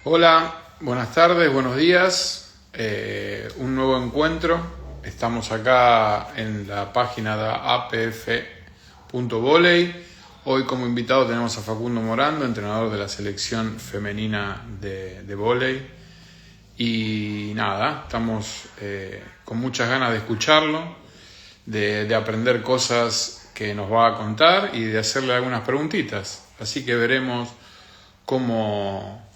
Hola, buenas tardes, buenos días. Un nuevo encuentro. Estamos acá en la página de apf.voley. Hoy como invitado tenemos a Facundo Morando, entrenador de la selección femenina de vóley. Y nada, estamos con muchas ganas de escucharlo, de aprender cosas que nos va a contar y de hacerle algunas preguntitas. Así que veremos cómo,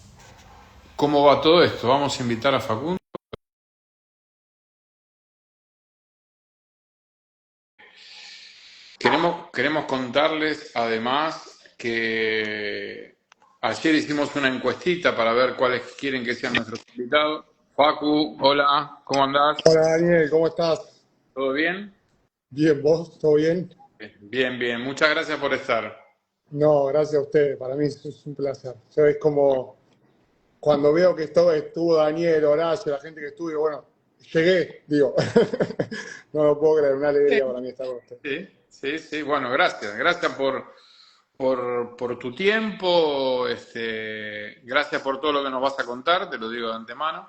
cómo va todo esto. Vamos a invitar a Facundo. Queremos contarles además que ayer hicimos una encuestita para ver cuáles quieren que sean nuestros invitados. Facu, hola, ¿cómo andás? Hola Daniel, ¿cómo estás? ¿Todo bien? Bien, ¿vos? ¿Todo bien? Bien, bien. Muchas gracias por estar. No, gracias a ustedes, para mí es un placer. Yo es como cuando veo que estuvo Daniel, Horacio, la gente que estuvo, digo, bueno, llegué, digo. No lo puedo creer, una Sí, alegría para mí estar con ustedes. sí, sí, sí. Bueno, gracias. Gracias por tu tiempo. Gracias por todo lo que nos vas a contar, te lo digo de antemano.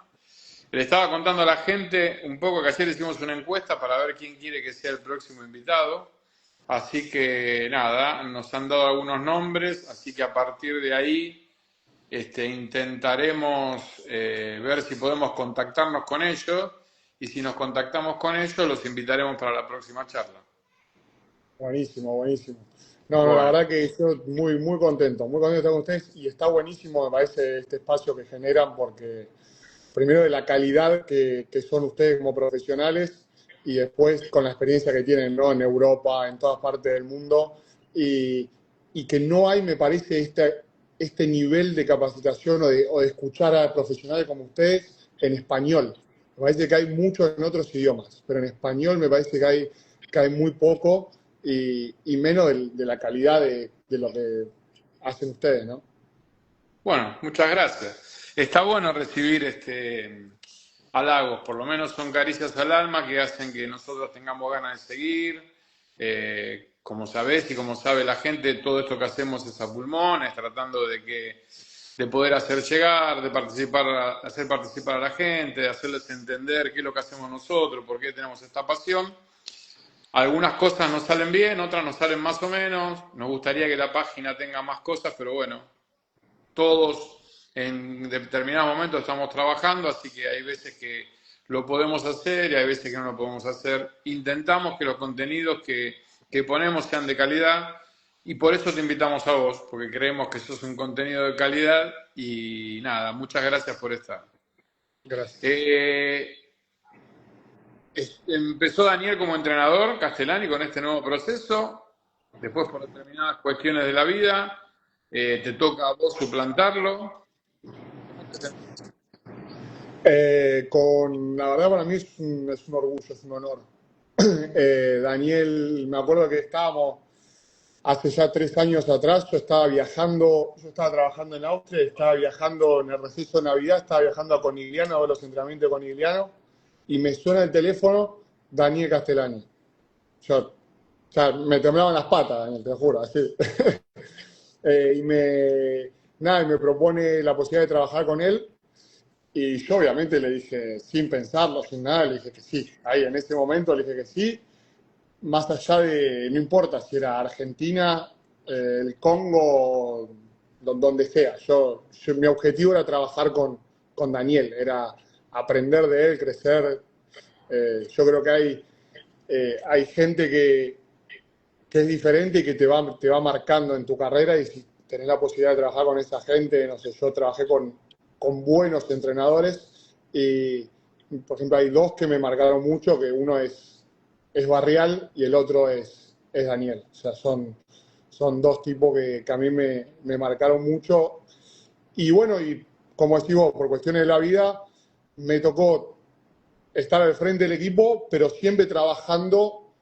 Le estaba contando a la gente un poco que ayer hicimos una encuesta para ver quién quiere que sea el próximo invitado. Así que nada, nos han dado algunos nombres, así que a partir de ahí intentaremos ver si podemos contactarnos con ellos y si nos contactamos con ellos los invitaremos para la próxima charla. Buenísimo, buenísimo. No, no, la Bueno, verdad que yo muy contento de estar con ustedes y está buenísimo, me parece, este espacio que generan porque primero de la calidad que son ustedes como profesionales y después con la experiencia que tienen, ¿no? En Europa, en todas partes del mundo y, y que no hay, me parece, este nivel de capacitación o de escuchar a profesionales como ustedes en español. Me parece que hay mucho en otros idiomas, pero en español me parece que hay muy poco y menos de la calidad de lo que hacen ustedes, ¿no? bueno, muchas gracias. Está bueno recibir halagos, por lo menos son caricias al alma que hacen que nosotros tengamos ganas de seguir. Como sabés y como sabe la gente, todo esto que hacemos es a pulmones, tratando de poder hacer llegar, de participar, hacer participar a la gente, de hacerles entender qué es lo que hacemos nosotros, por qué tenemos esta pasión. Algunas cosas nos salen bien, otras nos salen más o menos. Nos gustaría que la página tenga más cosas, pero bueno, todos en determinados momentos estamos trabajando, así que hay veces que lo podemos hacer y hay veces que no lo podemos hacer. Intentamos que los contenidos que ponemos sean de calidad y por eso te invitamos a vos, porque creemos que sos un contenido de calidad y nada, muchas gracias por estar. Gracias. Eh, Empezó Daniel como entrenador, Castellani, con este nuevo proceso. Después, por determinadas cuestiones de la vida, te toca a vos suplantarlo. ¿Cómo te sentís? La verdad para mí es un orgullo, es un honor. Daniel, me acuerdo que estábamos hace ya 3 años atrás, yo estaba trabajando en Austria, estaba viajando en el receso de Navidad, estaba viajando a Conigliano a ver los entrenamientos de Conigliano y me suena el teléfono Daniel Castellani. Yo, o sea, me temblaban las patas, Daniel, te lo juro, así. Y me propone la posibilidad de trabajar con él. Y yo obviamente le dije, sin pensarlo, sin nada, le dije que sí. Ahí en ese momento le dije que sí, más allá de, no importa si era Argentina, el Congo, donde sea. Mi objetivo era trabajar con Daniel, era aprender de él, crecer. Yo creo que hay gente que es diferente y que te va marcando en tu carrera y si tenés la posibilidad de trabajar con esa gente, no sé, yo trabajé con buenos entrenadores y, por ejemplo, hay dos que me marcaron mucho, que uno es Barrial y el otro es Daniel. O sea, son dos tipos que a mí me marcaron mucho. Y bueno, y como decís vos, por cuestiones de la vida, me tocó estar al frente del equipo, pero siempre trabajando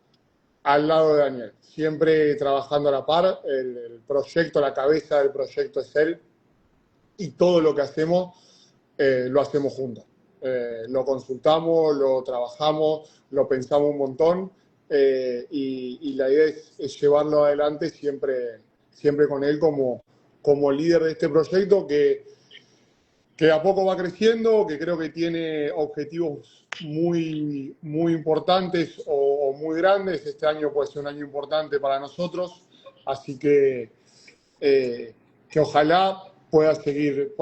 al lado de Daniel, siempre trabajando a la par, el proyecto, la cabeza del proyecto es él y todo lo que hacemos lo hacemos juntos. Lo consultamos, lo trabajamos, lo pensamos un montón y la idea es llevarlo adelante siempre con él como líder de este proyecto que a poco va creciendo, que creo que tiene objetivos muy, muy importantes o muy grandes. Este año puede ser un año importante para nosotros, así eh, que ojalá pueda seguir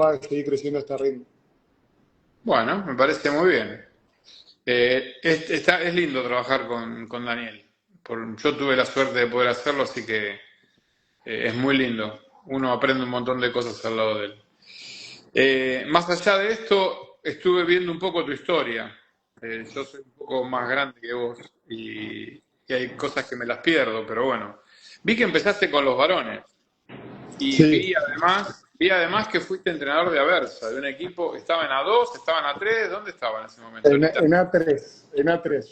creciendo este ritmo. Bueno, me parece muy bien. Es lindo trabajar con Daniel. Yo tuve la suerte de poder hacerlo, así que es muy lindo. Uno aprende un montón de cosas al lado de él. Más allá de esto, estuve viendo un poco tu historia. Yo soy un poco más grande que vos y hay cosas que me las pierdo, pero bueno. Vi que empezaste con los varones y Sí, vi además que fuiste entrenador de Aversa, de un equipo. ¿Estaba en A2, estaba en A3? ¿Dónde estaba en ese momento? ¿En Italia? en A3, en A3.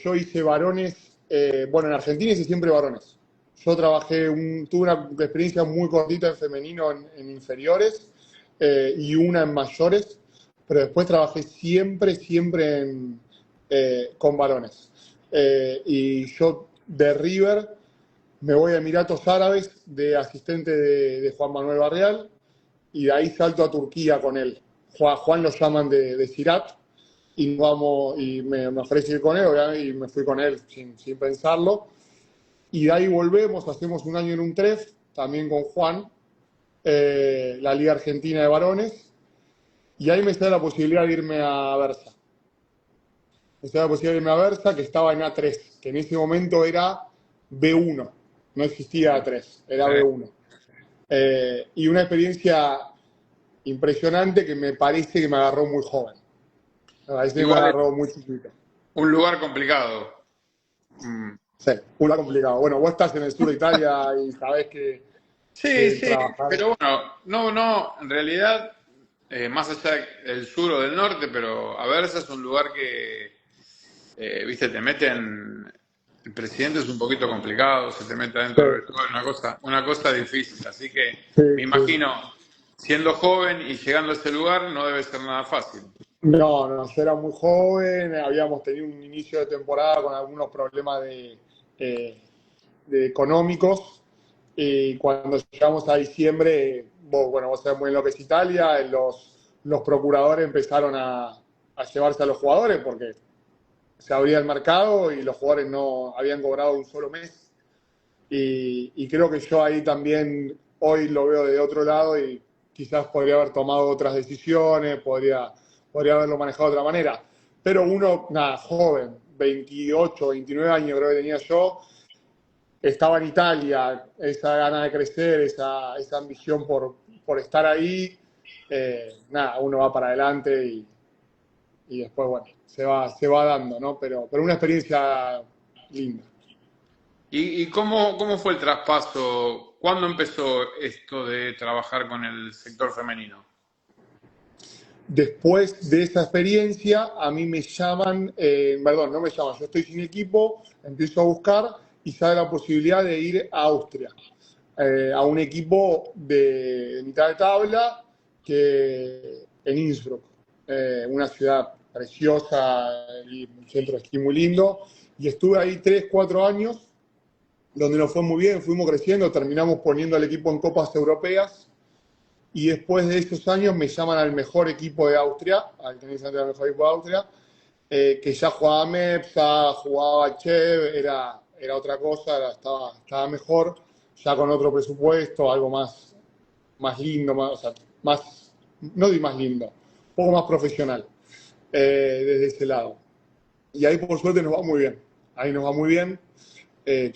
Yo hice varones, bueno, en Argentina hice siempre varones. Yo tuve una experiencia muy cortita en femenino en inferiores y una en mayores, pero después trabajé siempre con varones. Y yo de River me voy a Emiratos Árabes de asistente de Juan Manuel Barreal y de ahí salto a Turquía con él. Juan lo llaman de Sirat y me ofrecí ir con él, obviamente, y me fui con él sin pensarlo. Y de ahí volvemos, hacemos un año en un TREF, también con Juan, la Liga Argentina de Varones, y ahí me sale la posibilidad de irme a Versa. Me sale la posibilidad de irme a Versa, que estaba en A3, que en ese momento era B1, no existía A3, era B1. Y una experiencia impresionante que me parece que me agarró muy joven. Me parece que me Igual es agarró muy chiquito. un lugar complicado. Mm. Sí, una complicado. Bueno, vos estás en el sur de Italia y sabés Sí, que sí, trabajar. pero bueno, no, en realidad, más allá del sur o del norte, pero Aversa es un lugar que, viste, el presidente es un poquito complicado, se te mete Sí, adentro del vestuario, una cosa difícil, así que sí, me sí. imagino, siendo joven y llegando a ese lugar, no debe ser nada fácil. No, yo era muy joven, habíamos tenido un inicio de temporada con algunos problemas eh, de económicos y cuando llegamos a diciembre, vos sabés muy bien lo que es Italia, los procuradores empezaron a llevarse a los jugadores porque se abría el mercado y los jugadores no habían cobrado un solo mes. Y creo que yo ahí también hoy lo veo de otro lado y quizás podría haber tomado otras decisiones, podría haberlo manejado de otra manera. Pero uno, nada, joven, 28, 29 años creo que tenía yo, estaba en Italia, esa gana de crecer, esa ambición por estar ahí, nada, uno va para adelante y después, bueno, se va dando, ¿no? Pero una experiencia linda. ¿Y cómo fue el traspaso? ¿Cuándo empezó esto de trabajar con el sector femenino? Después de esa experiencia, a mí me llaman, perdón, no me llaman, yo estoy sin equipo, empiezo a buscar y sale la posibilidad de ir a Austria, a un equipo de mitad de tabla en Innsbruck, una ciudad preciosa y un centro de esquí muy lindo. Y estuve ahí 3, 4 años, donde nos fue muy bien, fuimos creciendo, terminamos poniendo al equipo en copas europeas y después de esos años me llaman al mejor equipo de Austria, al tenis center del mejor equipo de Austria, que ya jugaba MEPSA, jugaba Chev, era otra cosa, estaba mejor, ya con otro presupuesto, algo más lindo, o sea, no di más lindo, un poco más profesional desde ese lado. Y ahí por suerte nos va muy bien, ahí nos va muy bien.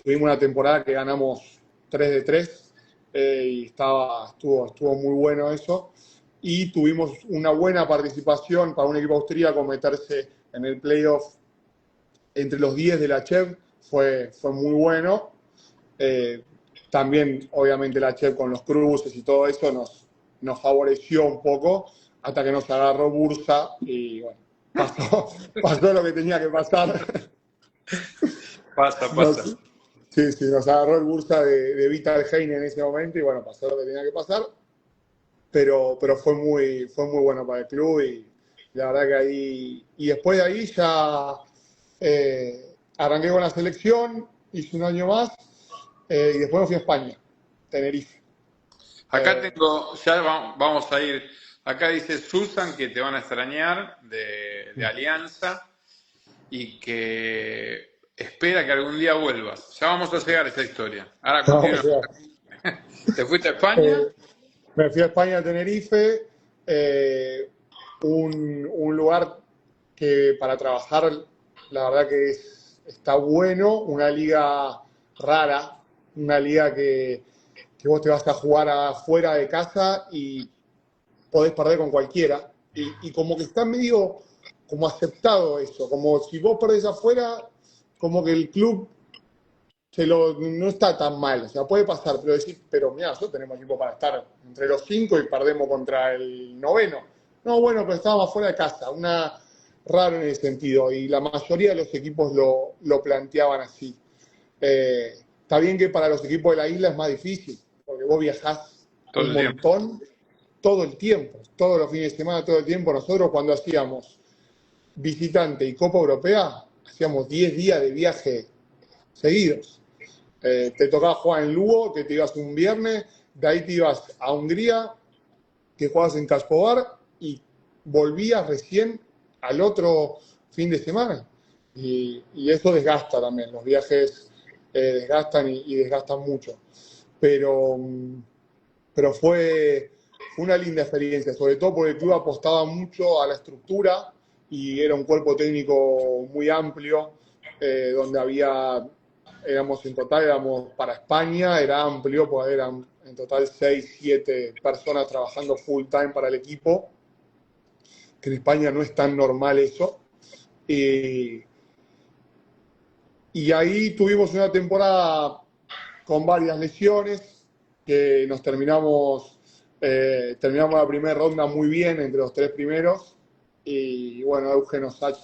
Tuvimos una temporada que ganamos 3 de 3 y estuvo muy bueno eso. Y tuvimos una buena participación para un equipo austríaco meterse en el playoff entre los 10 de la Chev, fue muy bueno. Eh, También, obviamente, la Chev con los cruces y todo eso nos favoreció un poco hasta que nos agarró Bursa y bueno, pasó lo que tenía que pasar. Pasa, pasa. Nos, sí, sí, nos agarró el Bursa de Vital Heine en ese momento y bueno, pasó lo que tenía que pasar, pero fue muy bueno para el club y la verdad que ahí, y después de ahí ya arranqué con la selección, hice un año más y después me fui a España, Tenerife. Acá Eh, tengo, ya vamos a ir. Acá dice Susan que te van a extrañar de Alianza y que espera que algún día vuelvas. Ya vamos a llegar a esa historia. Ahora no, o continúa. sea, ¿Te fuiste a España? eh, me fui a España, a Tenerife, eh, un lugar que para trabajar, la verdad que está bueno, una liga rara, una liga que vos te vas a jugar afuera de casa y podés perder con cualquiera. Y como que está medio como aceptado eso, como si vos perdés afuera, como que el club no está tan mal, o sea, puede pasar, pero decir, pero mira, nosotros tenemos equipo para estar entre los cinco y perdemos contra el noveno. No, bueno, pero estábamos fuera de casa, raro en ese sentido, y la mayoría de los equipos lo planteaban así. Está bien que para los equipos de la isla es más difícil, porque vos viajás Todo un el tiempo. montón todo el tiempo, todos los fines de semana, todo el tiempo. Nosotros cuando hacíamos visitante y Copa Europea, hacíamos 10 días de viaje seguidos. Te tocaba jugar en Lugo, que te ibas un viernes, de ahí te ibas a Hungría, que jugabas en Kaspovar y volvías recién al otro fin de semana. Y eso desgasta también, los viajes desgastan y desgastan mucho. Pero, pero fue una linda experiencia, sobre todo porque el club apostaba mucho a la estructura y era un cuerpo técnico muy amplio, donde éramos en total, éramos para España, era amplio, pues eran en total 6 7 personas trabajando full time para el equipo, que en España no es tan normal eso. Y, y ahí tuvimos una temporada con varias lesiones, que terminamos la primera ronda muy bien entre los tres primeros. Y bueno, Eugen Osach,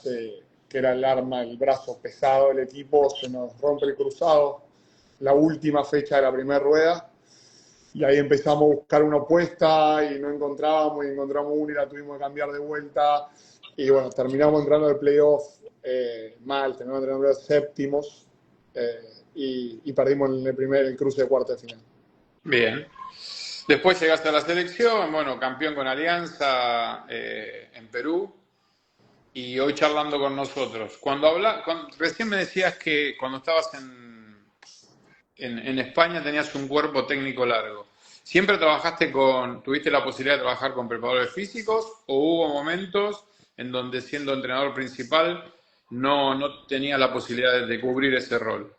que era el arma, el brazo pesado del equipo, se nos rompe el cruzado la última fecha de la primera rueda. Y ahí empezamos a buscar una opuesta y no encontrábamos, y encontramos una y la tuvimos que cambiar de vuelta. Y bueno, terminamos entrando al playoff mal, terminamos entrando los séptimos y perdimos en el cruce de cuarto de final. Bien. Después llegaste a la selección, bueno, campeón con Alianza en Perú y hoy charlando con nosotros. Recién me decías que cuando estabas en España tenías un cuerpo técnico largo. ¿Siempre tuviste la posibilidad de trabajar con preparadores físicos o hubo momentos en donde siendo entrenador principal no tenías la posibilidad de cubrir ese rol?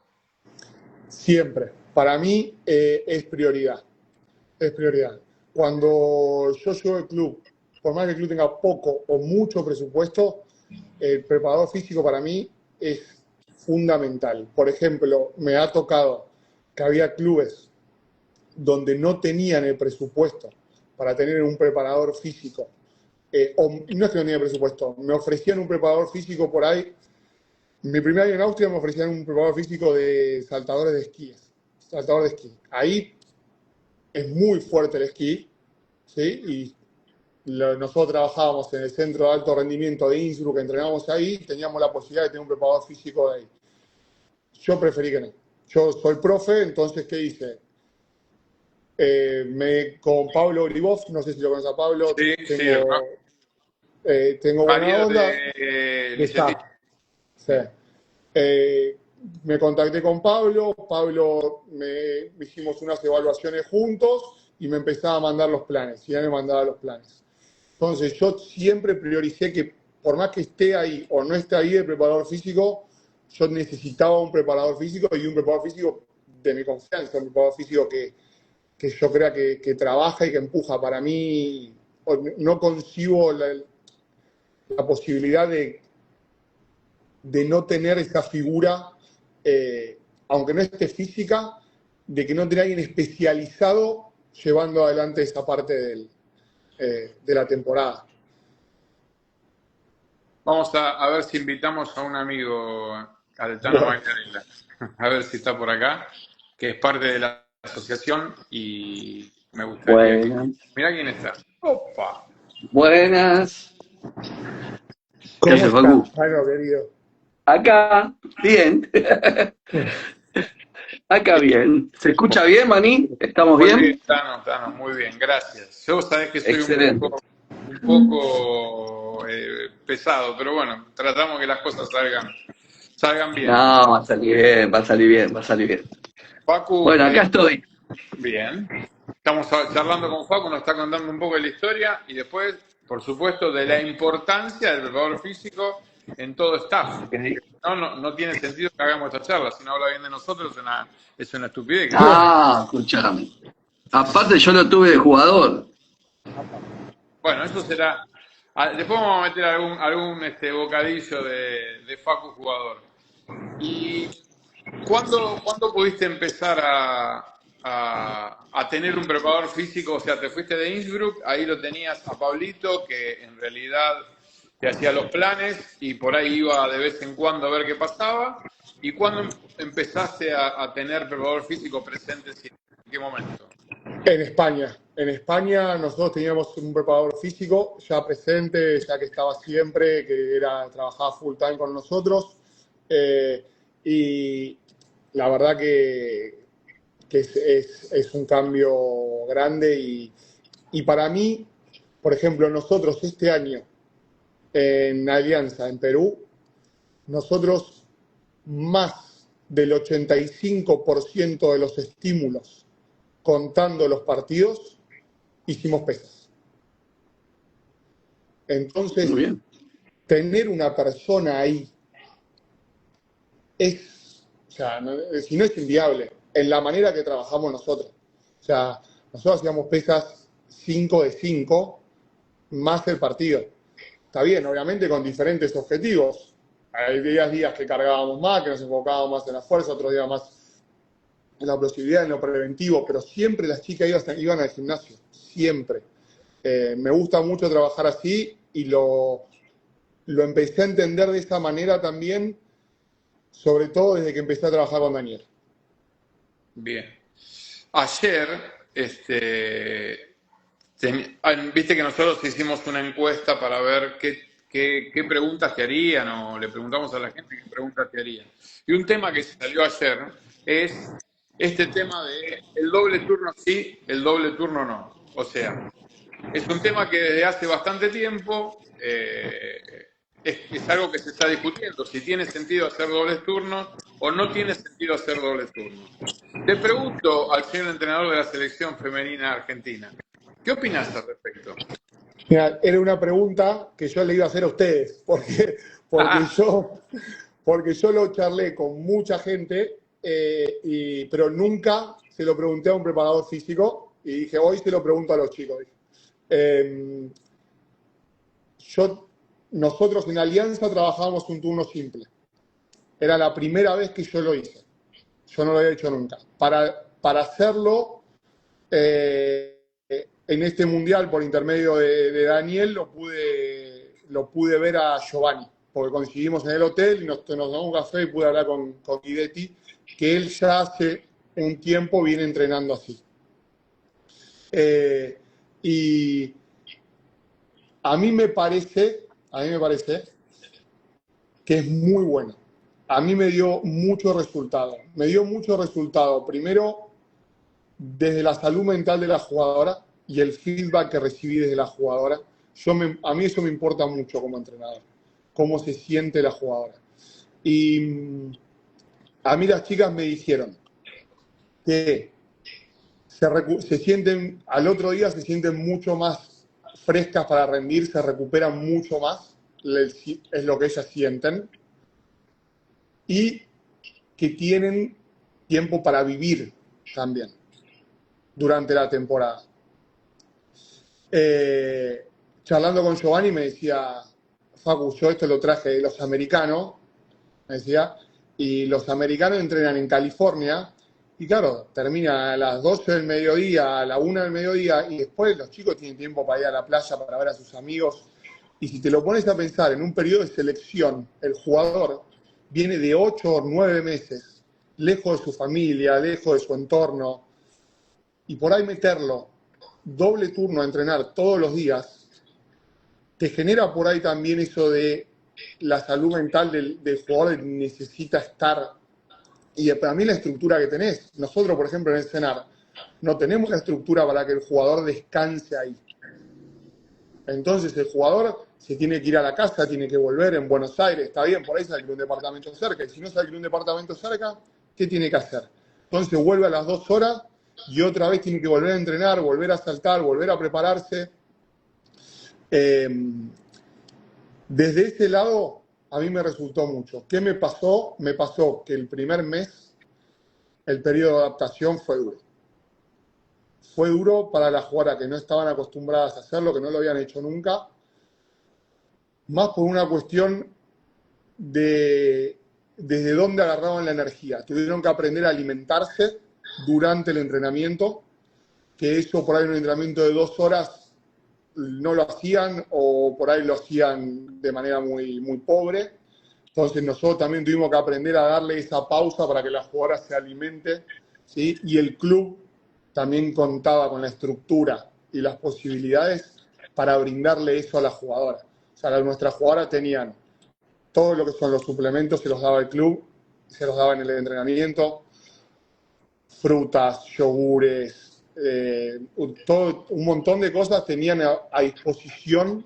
Siempre. Para mí es prioridad. Es prioridad. Cuando yo llego al club, por más que el club tenga poco o mucho presupuesto, el preparador físico para mí es fundamental. Por ejemplo, me ha tocado que había clubes donde no tenían el presupuesto para tener un preparador físico. O no es que no tenía presupuesto, me ofrecían un preparador físico por ahí. Mi primer año en Austria me ofrecían un preparador físico de saltadores de esquíes. Saltador de esquí. Ahí es muy fuerte el esquí, ¿sí? Y nosotros trabajábamos en el centro de alto rendimiento de Innsbruck, entrenábamos ahí, teníamos la posibilidad de tener un preparador físico de ahí. Yo preferí que no. Yo soy profe, entonces, ¿qué hice? Con Pablo Gribov, no sé si lo conoces a Pablo, Sí, sí, tengo buena marido onda, de de Licetti. SAP. Sí. Me contacté con Pablo, hicimos unas evaluaciones juntos y me empezaba a mandar los planes, y ya me mandaba los planes. Entonces yo siempre prioricé que por más que esté ahí o no esté ahí el preparador físico, yo necesitaba un preparador físico y un preparador físico de mi confianza, un preparador físico que yo crea que trabaja y que empuja. Para mí no concibo la posibilidad de no tener esa figura, aunque no esté física, de que no tenga alguien especializado llevando adelante esa parte de la temporada. Vamos a ver si invitamos a un amigo, al Tano Bueno, Magdalena, a ver si está por acá, que es parte de la asociación y me gustaría que... Buenas, Mirá quién está. ¡Opa! buenas. ¿Qué ¿cómo haces, Facu? estás, Jairo, querido? Acá, bien. Acá bien. ¿Se escucha bien, Maní? ¿Estamos Muy bien, bien? Tano, muy bien, gracias. Yo sabés que soy Excelente. un poco pesado, pero bueno, tratamos que las cosas salgan No, bien. va a salir bien, va a salir bien, va a salir bien. Facu, Bueno, acá estoy. bien. Estamos charlando con Facu, nos está contando un poco de la historia y después, por supuesto, de la importancia del preparador físico en todo staff. Ok. Porque si no tiene sentido que hagamos esta charla. Si no habla bien de nosotros, es una estupidez que lo haga. Ah, escuchame. Aparte yo lo tuve de jugador. Bueno, eso será. Después vamos a meter algún bocadillo de Facu jugador. ¿Y cuándo pudiste empezar a tener un preparador físico? O sea, te fuiste de Innsbruck, ahí lo tenías a Pablito, que en realidad te hacía los planes y por ahí iba de vez en cuando a ver qué pasaba. ¿Y cuándo empezaste a tener preparador físico presente? ¿En qué momento? En España. En España nosotros teníamos un preparador físico ya presente, ya que estaba siempre, trabajaba full time con nosotros. Y la verdad que es un cambio grande y para mí, por ejemplo, nosotros este año en Alianza, en Perú, nosotros más del 85% de los estímulos contando los partidos, hicimos pesas. Entonces, Muy bien. tener una persona ahí o sea, si no es inviable, en la manera que trabajamos nosotros. O sea, nosotros hacíamos pesas 5 de 5 más el partido. Está bien, obviamente con diferentes objetivos. Hay días que cargábamos más, que nos enfocábamos más en la fuerza, otros días más en la posibilidad, en lo preventivo, pero siempre las chicas iban al gimnasio, siempre. Me gusta mucho trabajar así y lo empecé a entender de esa manera también, sobre todo desde que empecé a trabajar con Daniel. Bien. Ayer, viste que nosotros hicimos una encuesta para ver qué preguntas te harían, o le preguntamos a la gente qué preguntas te harían. Y un tema que salió ayer es este tema de el doble turno sí, el doble turno no. O sea, es un tema que desde hace bastante tiempo es algo que se está discutiendo, si tiene sentido hacer dobles turnos o no tiene sentido hacer dobles turnos. Le pregunto al señor entrenador de la selección femenina argentina, ¿qué opinas al respecto? Mira, era una pregunta que yo le iba a hacer a ustedes, porque, Ah, yo, porque yo lo charlé con mucha gente, pero nunca se lo pregunté a un preparador físico y dije, hoy se lo pregunto a los chicos. Eh, Nosotros en Alianza trabajábamos un turno simple. Era la primera vez que yo lo hice. Yo no lo había hecho nunca. Para hacerlo, en este mundial, por intermedio de Daniel, lo pude ver a Giovanni, porque coincidimos en el hotel y nos tomamos un café y pude hablar con Guidetti, que él ya hace un tiempo viene entrenando así. Y a mí me parece que es muy bueno. A mí me dio mucho resultado. Me dio mucho resultado, primero, desde la salud mental de la jugadora y el feedback que recibí desde la jugadora. A mí eso me importa mucho como entrenador, cómo se siente la jugadora. Y a mí las chicas me dijeron que se sienten, al otro día se sienten mucho más frescas para rendir, se recuperan mucho más, es lo que ellas sienten, y que tienen tiempo para vivir también durante la temporada. Charlando con Giovanni me decía, Facu, yo esto lo traje de los americanos, me decía, y los americanos entrenan en California, y claro, termina a las 12 del mediodía, a la 1 del mediodía, y después los chicos tienen tiempo para ir a la playa, para ver a sus amigos, y si te lo pones a pensar, en un periodo de selección, el jugador viene de 8 o 9 meses, lejos de su familia, lejos de su entorno, y por ahí meterlo doble turno a entrenar todos los días, te genera por ahí también eso de la salud mental del jugador que necesita estar Y para mí la estructura que tenés, nosotros por ejemplo en el CENAR, no tenemos la estructura para que el jugador descanse ahí. Entonces el jugador se tiene que ir a la casa, tiene que volver en Buenos Aires, está bien, por ahí se alquila un departamento cerca, y si no se alquila un departamento cerca, ¿qué tiene que hacer? Entonces vuelve a las 2 horas y otra vez tiene que volver a entrenar, volver a saltar, volver a prepararse. Desde ese lado a mí me resultó mucho. ¿Qué me pasó? Me pasó que el primer mes, el periodo de adaptación fue duro. Fue duro para las jugadoras que no estaban acostumbradas a hacerlo, que no lo habían hecho nunca, más por una cuestión de desde dónde agarraban la energía. Tuvieron que aprender a alimentarse durante el entrenamiento, que eso por ahí en un entrenamiento de 2 horas no lo hacían o por ahí lo hacían de manera muy, muy pobre. Entonces nosotros también tuvimos que aprender a darle esa pausa para que la jugadora se alimente, ¿sí? Y el club también contaba con la estructura y las posibilidades para brindarle eso a la jugadora. O sea, nuestras jugadoras tenían todo lo que son los suplementos, se los daba el club, se los daba en el entrenamiento, frutas, yogures, todo, un montón de cosas tenían a disposición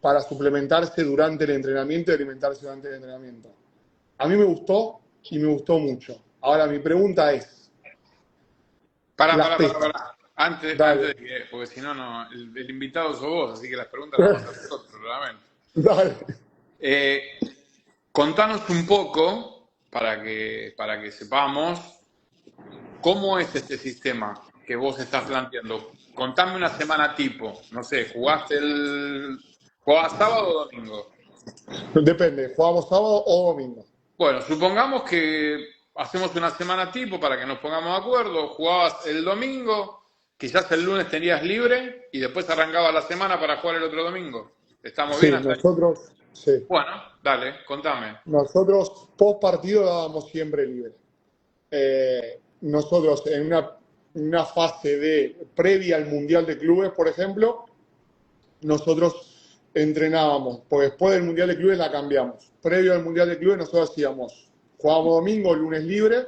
para suplementarse durante el entrenamiento y alimentarse durante el entrenamiento. A mí me gustó y me gustó mucho. Ahora mi pregunta es... Para. Antes de que, porque si no, el invitado sos vos, así que las preguntas las vamos a hacer nosotros, realmente. Dale. Contanos un poco, para que sepamos, cómo es este sistema que vos estás planteando. Contame una semana tipo, no sé, ¿jugabas sábado o domingo? Depende, ¿jugamos sábado o domingo? Bueno, supongamos que hacemos una semana tipo para que nos pongamos de acuerdo, jugabas el domingo, quizás el lunes tenías libre y después arrancabas la semana para jugar el otro domingo. ¿Estamos bien hasta ahí? Sí. Bueno, dale, contame. Nosotros post partido dábamos siempre libre. Nosotros en una fase previa al Mundial de Clubes, por ejemplo, nosotros entrenábamos, porque después del Mundial de Clubes la cambiamos. Previo al Mundial de Clubes nosotros jugábamos domingo, lunes libre,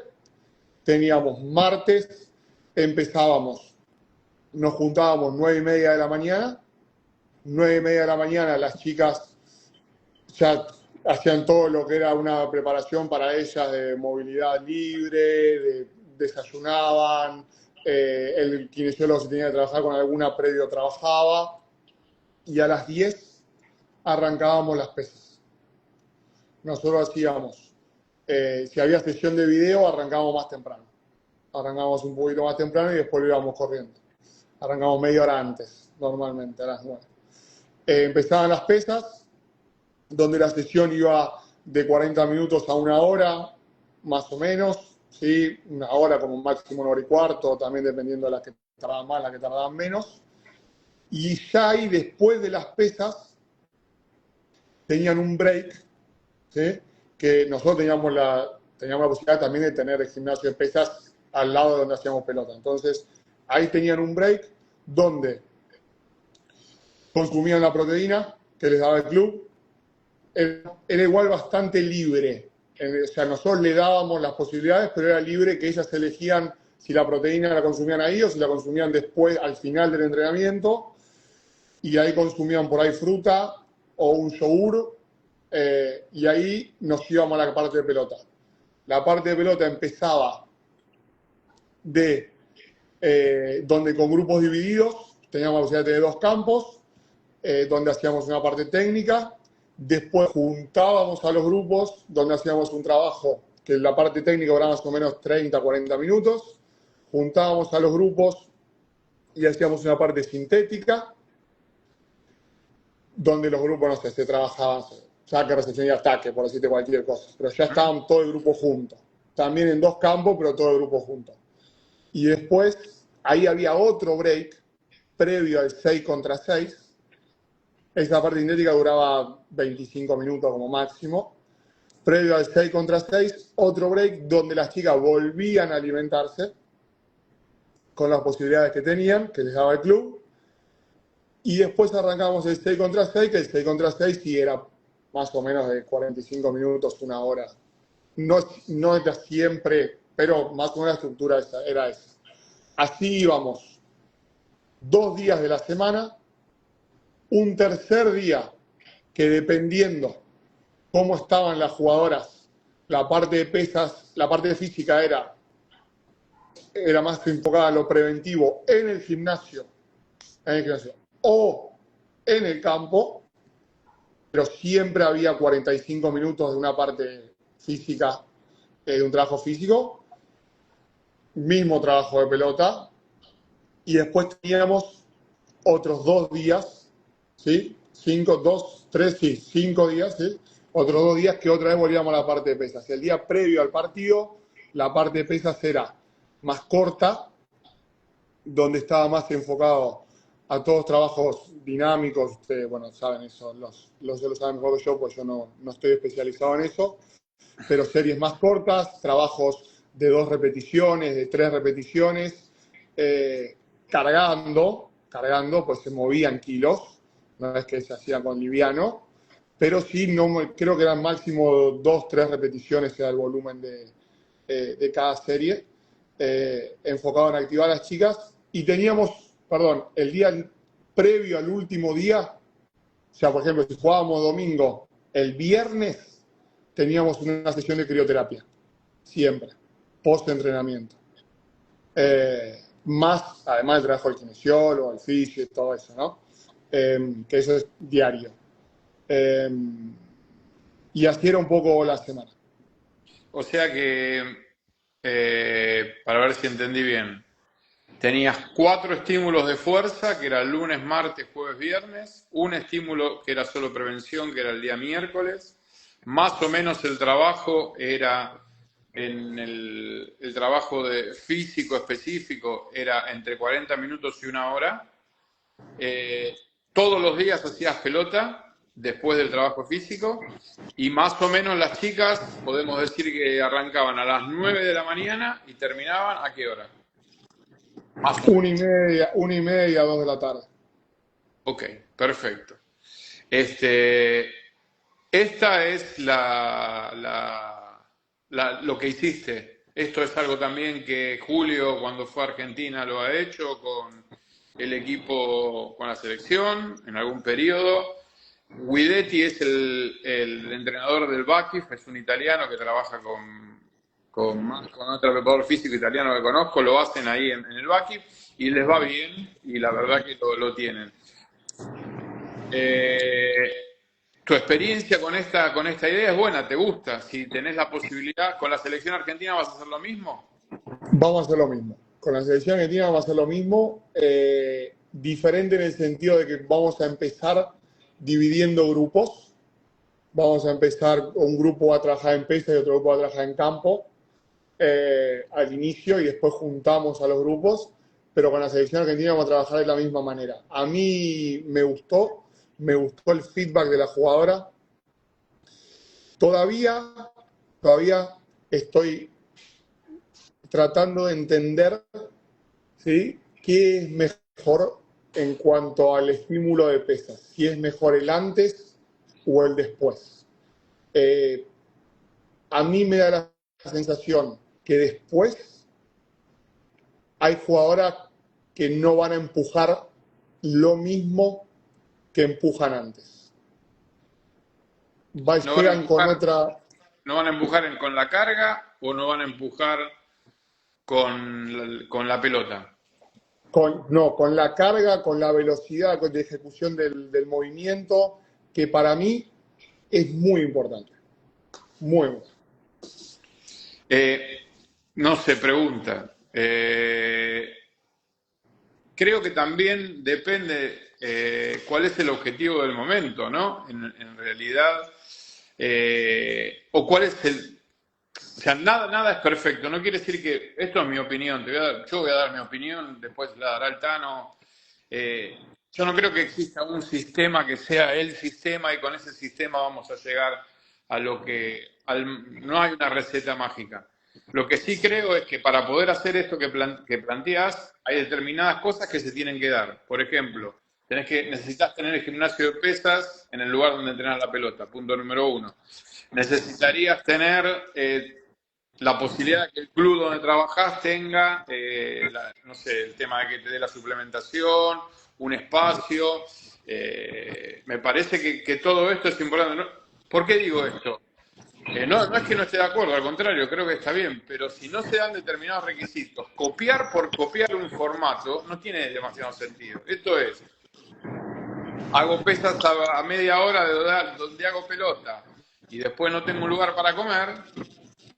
teníamos martes, empezábamos, nos juntábamos 9:30 de la mañana, 9:30 de la mañana las chicas ya hacían todo lo que era una preparación para ellas de movilidad libre, desayunaban, el kinesiólogo si tenía que trabajar con alguna previo trabajaba, y a las 10 arrancábamos las pesas. Nosotros hacíamos, si había sesión de video, arrancábamos más temprano. Arrancábamos un poquito más temprano y después lo íbamos corriendo. Arrancábamos media hora antes, normalmente, a las 9. Empezaban las pesas, donde la sesión iba de 40 minutos a 1 hora, más o menos, ¿sí? 1 hora como máximo 1 hora y cuarto, también dependiendo de las que tardaban más, las que tardaban menos. Y ya ahí, después de las pesas, tenían un break, ¿sí? Que nosotros teníamos la posibilidad también de tener el gimnasio de pesas al lado de donde hacíamos pelota. Entonces, ahí tenían un break donde consumían la proteína que les daba el club. Era igual bastante libre. O sea, nosotros le dábamos las posibilidades, pero era libre que ellas elegían si la proteína la consumían ahí o si la consumían después, al final del entrenamiento. Y ahí consumían por ahí fruta o un yogur, y ahí nos íbamos a la parte de pelota. La parte de pelota empezaba donde con grupos divididos teníamos la posibilidad de tener 2 campos, donde hacíamos una parte técnica, después juntábamos a los grupos, donde hacíamos un trabajo que en la parte técnica duraba más o menos 30, 40 minutos, juntábamos a los grupos y hacíamos una parte sintética, donde los grupos, no sé, se trabajaban saque, recepción y ataque, por decirte cualquier cosa, pero ya estaban todo el grupo juntos. También en 2 campos, pero todo el grupo junto. Y después, ahí había otro break, previo al 6 contra 6. Esa parte sintética duraba 25 minutos como máximo. Previo al 6 contra 6, otro break donde las chicas volvían a alimentarse con las posibilidades que tenían, que les daba el club. Y después arrancamos el 6 contra 6, que el 6 contra 6 sí era más o menos de 45 minutos, 1 hora no, no era siempre, pero más o menos la estructura era esa. Así íbamos 2 días de la semana, un tercer día que dependiendo cómo estaban las jugadoras, la parte de pesas, la parte de física era más enfocada a lo preventivo en el gimnasio o en el campo, pero siempre había 45 minutos de una parte física, de un trabajo físico, mismo trabajo de pelota, y después teníamos otros 2 días, ¿sí? 5 días, ¿sí? Otros 2 días que otra vez volvíamos a la parte de pesas. El día previo al partido, la parte de pesas era más corta, donde estaba más enfocado a todos trabajos dinámicos. Ustedes, bueno, saben eso, los lo saben mejor que yo, pues yo no estoy especializado en eso, pero series más cortas, trabajos de 2 repeticiones, de 3 repeticiones, cargando, pues se movían kilos, no es que se hacía con liviano, pero sí, no, creo que eran máximo 2, 3 repeticiones era el volumen de cada serie, enfocado en activar a las chicas, y teníamos, perdón, el día previo al último día, o sea, por ejemplo, si jugábamos domingo, el viernes teníamos una sesión de crioterapia, siempre, post-entrenamiento. Más, además del trabajo del kinesiólogo, el fisio y todo eso, ¿no? Que eso es diario. Y así era un poco la semana. O sea que, para ver si entendí bien, tenías 4 estímulos de fuerza, que era lunes, martes, jueves, viernes, un estímulo que era solo prevención, que era el día miércoles, más o menos el trabajo era, en el trabajo de físico específico, era entre 40 minutos y 1 hora. Todos los días hacías pelota después del trabajo físico y más o menos las chicas podemos decir que arrancaban a las 9 de la mañana y terminaban ¿a qué hora? Más o menos. 1:30, 2 de la tarde. Ok, perfecto. Este, esta es lo que hiciste. Esto es algo también que Julio, cuando fue a Argentina, lo ha hecho con el equipo, con la selección, en algún periodo. Guidetti es el entrenador del Bakif, es un italiano que trabaja con otro preparador físico italiano que conozco, lo hacen ahí en el Bakif y les va bien y la verdad que lo tienen. Tu experiencia con esta idea es buena, ¿te gusta? Si tenés la posibilidad, ¿con la selección argentina vas a hacer lo mismo? Vamos a hacer lo mismo. Con la selección argentina vamos a hacer lo mismo. Diferente en el sentido de que vamos a empezar dividiendo grupos. Vamos a empezar, un grupo va a trabajar en pesa y otro grupo va a trabajar en campo al inicio y después juntamos a los grupos, pero con la selección argentina vamos a trabajar de la misma manera. A mí me gustó el feedback de la jugadora. Todavía estoy tratando de entender, ¿sí?, qué es mejor en cuanto al estímulo de pesas, si es mejor el antes o el después. A mí me da la sensación que después hay jugadoras que no van a empujar lo mismo que empujan antes. No van a Llegan con empujar, otra... no van a empujar con la carga o no van a empujar con la pelota. Con la carga, con la velocidad de ejecución del movimiento, que para mí es muy importante. Muy importante. No se pregunta. Creo que también depende cuál es el objetivo del momento, ¿no? En realidad, o cuál es el... O sea, nada es perfecto. No quiere decir que... Esto es mi opinión. Yo voy a dar mi opinión, después la dará el Tano. Yo no creo que exista un sistema que sea el sistema y con ese sistema vamos a llegar a lo que... no hay una receta mágica. Lo que sí creo es que para poder hacer esto que planteas, hay determinadas cosas que se tienen que dar. Por ejemplo, necesitas tener el gimnasio de pesas en el lugar donde entrenas la pelota, punto número 1. Necesitarías tener la posibilidad de que el club donde trabajas tenga, no sé, el tema de que te dé la suplementación, un espacio. Me parece que todo esto es importante. ¿Por qué digo esto? No es que no esté de acuerdo, al contrario, creo que está bien, pero si no se dan determinados requisitos, copiar por copiar un formato no tiene demasiado sentido. Esto es, hago pesas a media hora de donde hago pelota y después no tengo un lugar para comer,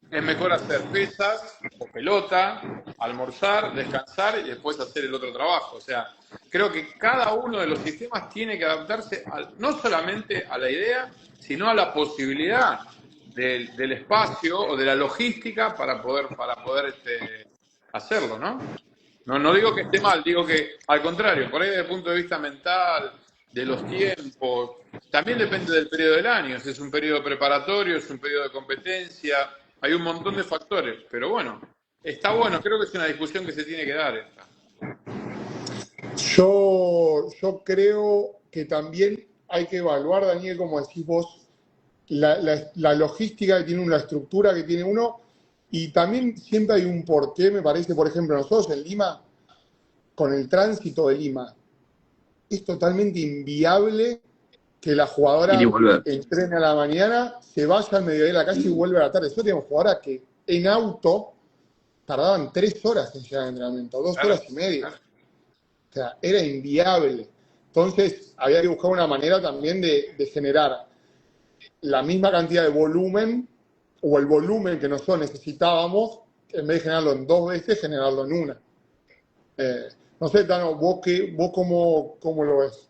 es mejor hacer pesas o pelota, almorzar, descansar y después hacer el otro trabajo. O sea, creo que cada uno de los sistemas tiene que adaptarse no solamente a la idea, sino a la posibilidad del espacio o de la logística para poder hacerlo, ¿no? No digo que esté mal, digo que al contrario, por ahí desde el punto de vista mental, de los tiempos, también depende del periodo del año, si es un periodo preparatorio, es un periodo de competencia, hay un montón de factores, pero bueno, está bueno, creo que es una discusión que se tiene que dar esta. Yo creo que también hay que evaluar, Daniel, como decís vos, la logística que tiene uno, la estructura que tiene uno, y también siempre hay un porqué, me parece, por ejemplo, nosotros en Lima, con el tránsito de Lima, es totalmente inviable que la jugadora entrene a la mañana, se vaya al mediodía de la calle y vuelva a la tarde. Nosotros tenemos jugadoras que en auto tardaban 3 horas en llegar al entrenamiento, 2 horas y media. O sea, era inviable. Entonces, había que buscar una manera también de generar la misma cantidad de volumen, o el volumen que nosotros necesitábamos, en vez de generarlo en 2 veces, generarlo en una. No sé, Tano, vos cómo lo ves.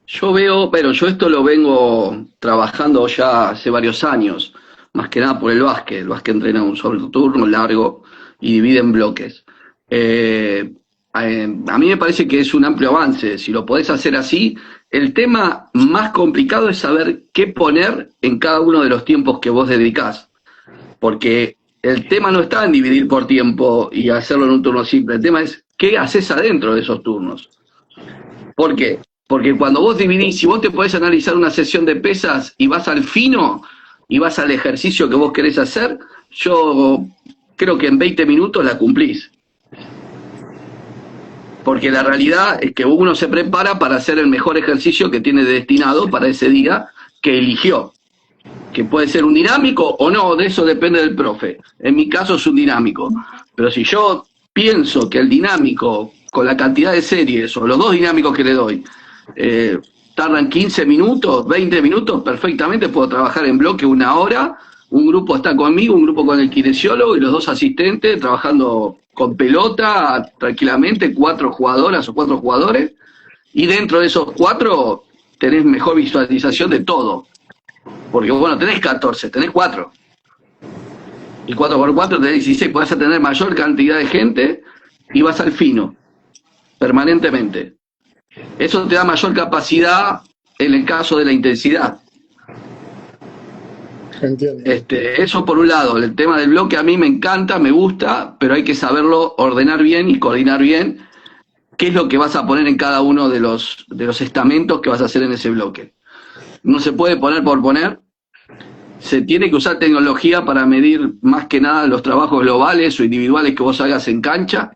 Yo veo, pero yo esto lo vengo trabajando ya hace varios años, más que nada por el básquet. El básquet entrena un solo turno largo y divide en bloques. A mí me parece que es un amplio avance. Si lo podés hacer así, el tema más complicado es saber qué poner en cada uno de los tiempos que vos dedicás. Porque el tema no está en dividir por tiempo y hacerlo en un turno simple. El tema es qué haces adentro de esos turnos. ¿Por qué? Porque cuando vos dividís, si vos te podés analizar una sesión de pesas y vas al fino y vas al ejercicio que vos querés hacer, yo creo que en 20 minutos la cumplís. Porque la realidad es que uno se prepara para hacer el mejor ejercicio que tiene destinado para ese día que eligió. Que puede ser un dinámico o no, de eso depende del profe. En mi caso es un dinámico. Pero si yo pienso que el dinámico, con la cantidad de series, o los 2 dinámicos que le doy, tardan 15 minutos, 20 minutos, perfectamente puedo trabajar en bloque 1 hora, un grupo está conmigo, un grupo con el kinesiólogo y los 2 asistentes trabajando con pelota tranquilamente, 4 jugadoras o 4 jugadores, y dentro de esos 4 tenés mejor visualización de todo, porque bueno, tenés 14, tenés 4, y 4 por 4 tenés 16, podés tener mayor cantidad de gente y vas al fino, permanentemente. Eso te da mayor capacidad en el caso de la intensidad. Entiendo. Eso por un lado, el tema del bloque a mí me encanta, me gusta, pero hay que saberlo ordenar bien y coordinar bien qué es lo que vas a poner en cada uno de los estamentos que vas a hacer en ese bloque. No se puede poner por poner, se tiene que usar tecnología para medir más que nada los trabajos globales o individuales que vos hagas en cancha,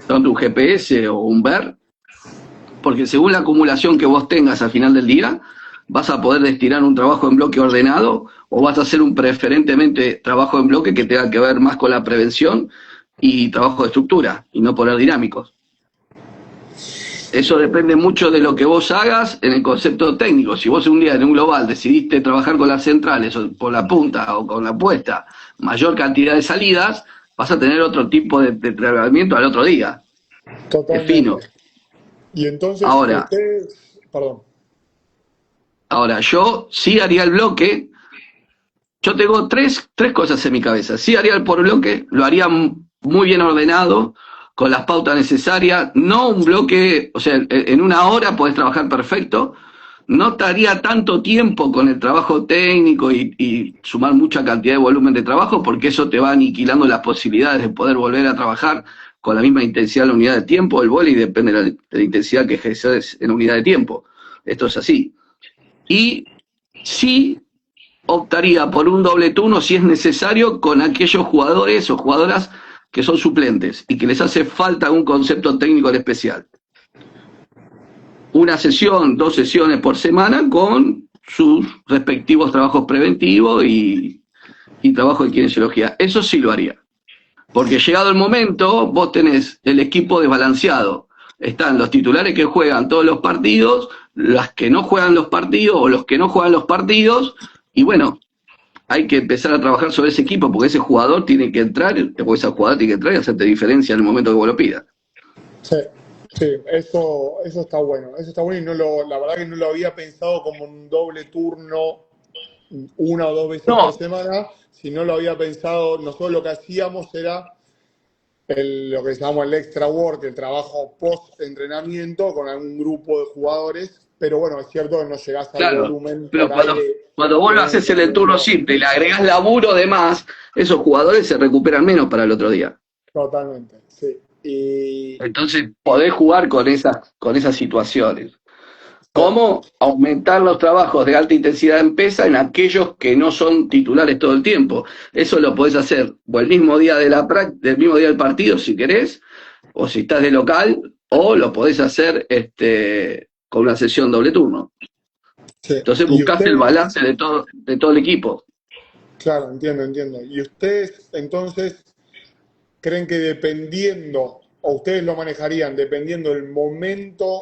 tanto un GPS o un VER, porque según la acumulación que vos tengas al final del día, vas a poder destinar un trabajo en bloque ordenado o vas a hacer un preferentemente trabajo en bloque que tenga que ver más con la prevención y trabajo de estructura y no poner dinámicos. Eso depende mucho de lo que vos hagas en el concepto técnico. Si vos un día en un global decidiste trabajar con las centrales o por la punta o con la puesta, mayor cantidad de salidas, vas a tener otro tipo de entrenamiento al otro día. Totalmente. Es fino. Y entonces, ahora, perdón. Ahora, yo sí haría el bloque. Yo tengo tres cosas en mi cabeza. Sí haría el por bloque, lo haría muy bien ordenado, con las pautas necesarias, no un bloque, o sea, en 1 hora podés trabajar perfecto, no estaría tanto tiempo con el trabajo técnico y sumar mucha cantidad de volumen de trabajo, porque eso te va aniquilando las posibilidades de poder volver a trabajar con la misma intensidad en la unidad de tiempo. El vóley depende de la intensidad que ejerces en unidad de tiempo. Esto es así. Y sí optaría por un doble turno si es necesario con aquellos jugadores o jugadoras que son suplentes y que les hace falta un concepto técnico en especial. Una sesión, 2 sesiones por semana con sus respectivos trabajos preventivos y trabajo de kinesiología. Eso sí lo haría. Porque llegado el momento, vos tenés el equipo desbalanceado. Están los titulares que juegan todos los partidos, las que no juegan los partidos o los que no juegan los partidos, y bueno, hay que empezar a trabajar sobre ese equipo porque ese jugador tiene que entrar, o esa jugadora tiene que entrar y hacerte diferencia en el momento que vos lo pidas. Sí, sí, eso está bueno. Eso está bueno y la verdad que no lo había pensado como un doble turno 1 o 2 veces por semana, sino lo había pensado, nosotros lo que hacíamos era lo que llamamos el extra work, el trabajo post-entrenamiento con algún grupo de jugadores, pero bueno, es cierto que no llegás al volumen. Pero cuando vos lo haces en el turno simple y le agregás laburo de más, esos jugadores se recuperan menos para el otro día. Totalmente, sí. Entonces podés jugar con esas situaciones. ¿Cómo aumentar los trabajos de alta intensidad en pesa en aquellos que no son titulares todo el tiempo? Eso lo podés hacer o el mismo día del mismo día del partido, si querés, o si estás de local, o lo podés hacer con una sesión doble turno. Sí. Entonces buscás el balance de todo el equipo. Claro, entiendo. ¿Y ustedes entonces creen que dependiendo, o ustedes lo manejarían dependiendo del momento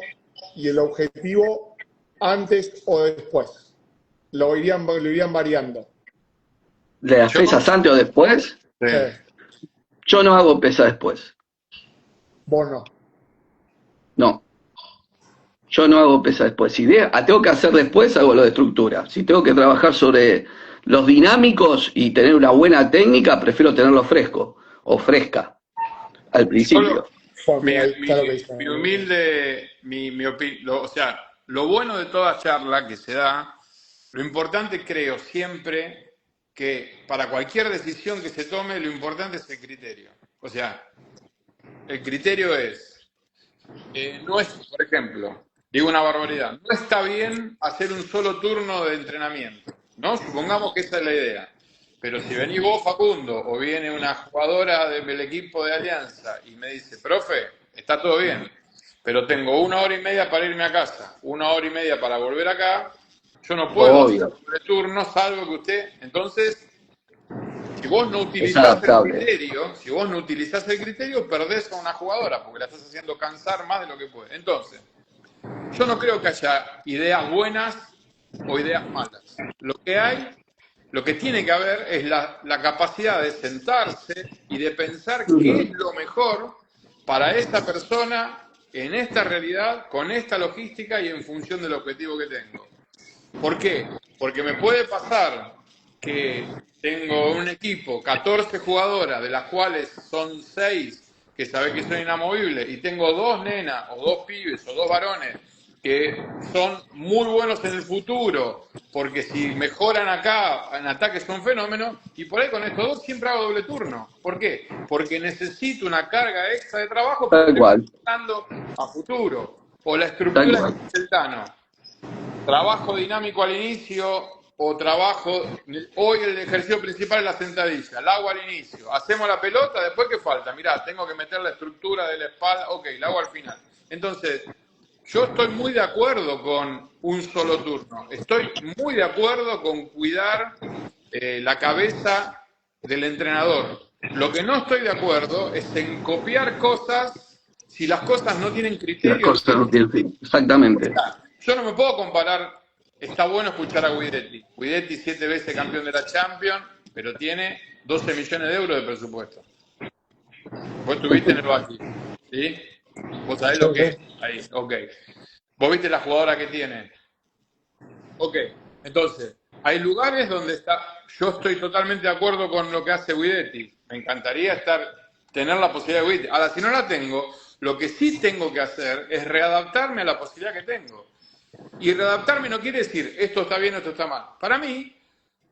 y el objetivo antes o después? ¿Lo irían variando? ¿De las pesas antes o después? Sí. Yo no hago pesa después. ¿Vos no? No. Yo no hago pesa después. Si tengo que hacer después, hago lo de estructura. Si tengo que trabajar sobre los dinámicos y tener una buena técnica, prefiero tenerlo fresco o fresca al principio. Mi humilde, o sea, lo bueno de toda charla que se da, lo importante creo siempre que para cualquier decisión que se tome, lo importante es el criterio. O sea, el criterio no es, por ejemplo, digo una barbaridad, no está bien hacer un solo turno de entrenamiento, ¿no? Supongamos que esa es la idea. Pero si venís vos, Facundo, o viene una jugadora del equipo de Alianza y me dice, profe, está todo bien, pero tengo 1 hora y media para irme a casa, 1 hora y media para volver acá, yo no puedo hacer el turno, salvo que usted... Entonces, si vos no utilizás el criterio, perdés a una jugadora, porque la estás haciendo cansar más de lo que puede. Entonces, yo no creo que haya ideas buenas o ideas malas. Lo que tiene que haber es la capacidad de sentarse y de pensar qué es lo mejor para esta persona en esta realidad, con esta logística y en función del objetivo que tengo. ¿Por qué? Porque me puede pasar que tengo un equipo, 14 jugadoras, de las cuales son 6 que sabe que son inamovibles, y tengo 2 nenas, o 2 pibes, o 2 varones, que son muy buenos en el futuro, porque si mejoran acá, en ataque son fenómenos, y por ahí con estos 2 siempre hago doble turno. ¿Por qué? Porque necesito una carga extra de trabajo porque estoy pensando a futuro. O la estructura que dice el Tano. Trabajo dinámico al inicio o trabajo... Hoy el ejercicio principal es la sentadilla, la hago al inicio. Hacemos la pelota, después ¿qué falta? Mirá, tengo que meter la estructura de la espalda, ok, la hago al final. Entonces... Yo estoy muy de acuerdo con un solo turno. Estoy muy de acuerdo con cuidar la cabeza del entrenador. Lo que no estoy de acuerdo es en copiar cosas si las cosas no tienen criterio. Las cosas no tienen fin. Exactamente. Yo no me puedo comparar. Está bueno escuchar a Guidetti. Guidetti 7 veces campeón de la Champions, pero tiene 12 millones de euros de presupuesto. Vos estuviste en el Baki, ¿sí? ¿Vos sabés lo que es? Ahí, ok. ¿Vos viste la jugadora que tiene? Ok. Entonces, hay lugares donde yo estoy totalmente de acuerdo con lo que hace Guidetti. Me encantaría tener la posibilidad de Guidetti. Ahora, si no la tengo, lo que sí tengo que hacer es readaptarme a la posibilidad que tengo. Y readaptarme no quiere decir esto está bien o esto está mal. Para mí,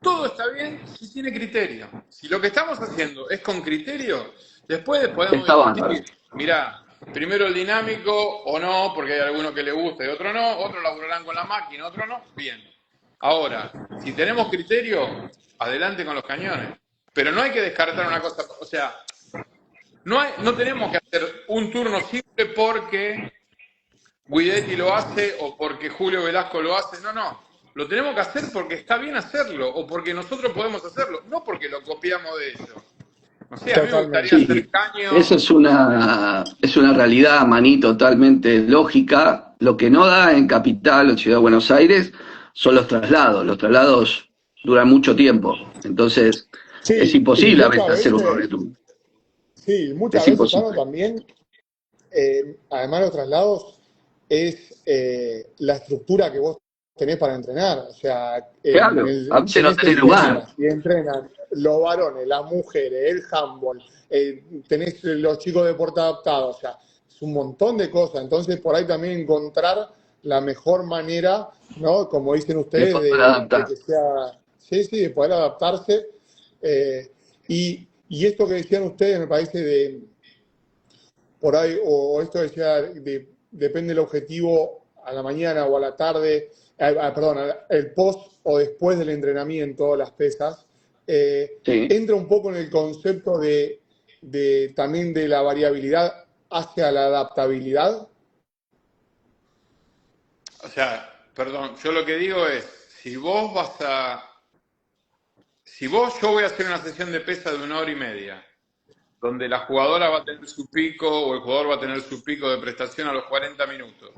todo está bien si tiene criterio. Si lo que estamos haciendo es con criterio, después podemos discutir. mirá, primero el dinámico o no, porque hay alguno que le gusta y otro no, otros laburarán con la máquina, otro no, bien. Ahora, si tenemos criterio, adelante con los cañones. Pero no hay que descartar una cosa, o sea, no tenemos que hacer un turno simple porque Guidetti lo hace o porque Julio Velasco lo hace, no. Lo tenemos que hacer porque está bien hacerlo o porque nosotros podemos hacerlo, no porque lo copiamos de ellos. No sé, a mí me gustaría Sí, hacer caño. eso es una realidad, Maní, totalmente lógica. Lo que no da en Capital o en Ciudad de Buenos Aires son los traslados. Los traslados duran mucho tiempo. Entonces, es Sí, y imposible a muchas veces hacer un veces, reto. sí, muchas Es veces, Tano, imposible. también, además de los traslados, es la estructura que vos tenés para entrenar. O sea, Claro, a veces no tenés tenés el lugar. tenis y entrenan los varones, las mujeres, el handball, tenés los chicos de deporte adaptado, o sea, es un montón de cosas. Entonces, por ahí también encontrar la mejor manera, ¿no? Como dicen De ustedes, poder de adaptar. que sea, sí, de poder adaptarse. Y esto que decían ustedes me parece de por ahí, o esto decía, depende del objetivo a la mañana o a la tarde, perdón, el post o después del entrenamiento, las pesas, Sí. entra un poco en el concepto también de la variabilidad hacia la adaptabilidad. O sea, perdón, yo lo que digo es, yo voy a hacer una sesión de pesa de 1 hora y media, donde la jugadora va a tener su pico o el jugador va a tener su pico de prestación a los 40 minutos,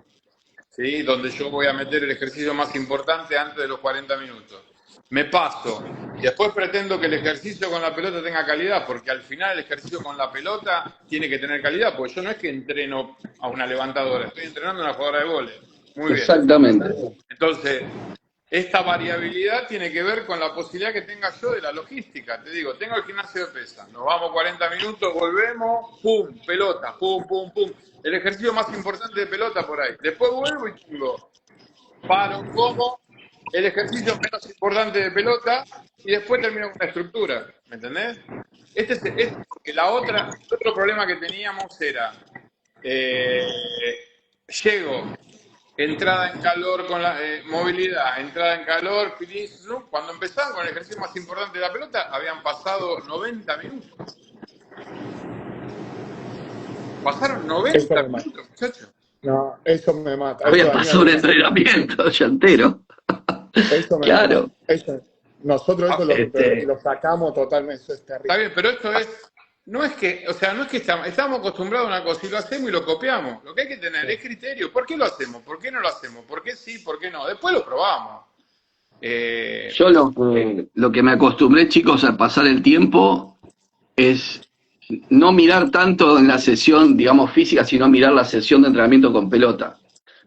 ¿sí? Donde yo voy a meter el ejercicio más importante antes de los 40 minutos. Me paso y después pretendo que el ejercicio con la pelota tenga calidad, porque al final el ejercicio con la pelota tiene que tener calidad, porque yo no es que entreno a una levantadora, estoy entrenando a una jugadora de vóley. Muy bien. Exactamente. Entonces, esta variabilidad tiene que ver con la posibilidad que tenga yo de la logística. Te digo, tengo el gimnasio de pesas, nos vamos 40 minutos, volvemos, pum, pelota, pum, pum, pum. El ejercicio más importante de pelota por ahí. Después vuelvo y tengo paro, como, el ejercicio menos importante de pelota y después termino con la estructura. ¿Me entendés? Porque el otro problema que teníamos era, eh, llego, entrada en calor con la movilidad, entrada en calor, cuando empezaban con el ejercicio más importante de la pelota, habían pasado 90 minutos. Pasaron Eso 90 me mata. minutos, muchachos. No, eso me mata. Eso Había a mí pasado un me mata. entrenamiento ya entero. Eso me mata. Claro. Nosotros eso Ah, lo sacamos totalmente, eso es está terrible. bien, pero esto no es que estamos acostumbrados a una cosa y lo hacemos y lo copiamos. Lo que hay que tener es criterio. ¿Por qué lo hacemos? ¿Por qué no lo hacemos? ¿Por qué sí? ¿Por qué no? Después lo probamos. Yo lo que me acostumbré, chicos, a pasar el tiempo es no mirar tanto en la sesión, digamos, física, sino mirar la sesión de entrenamiento con pelota.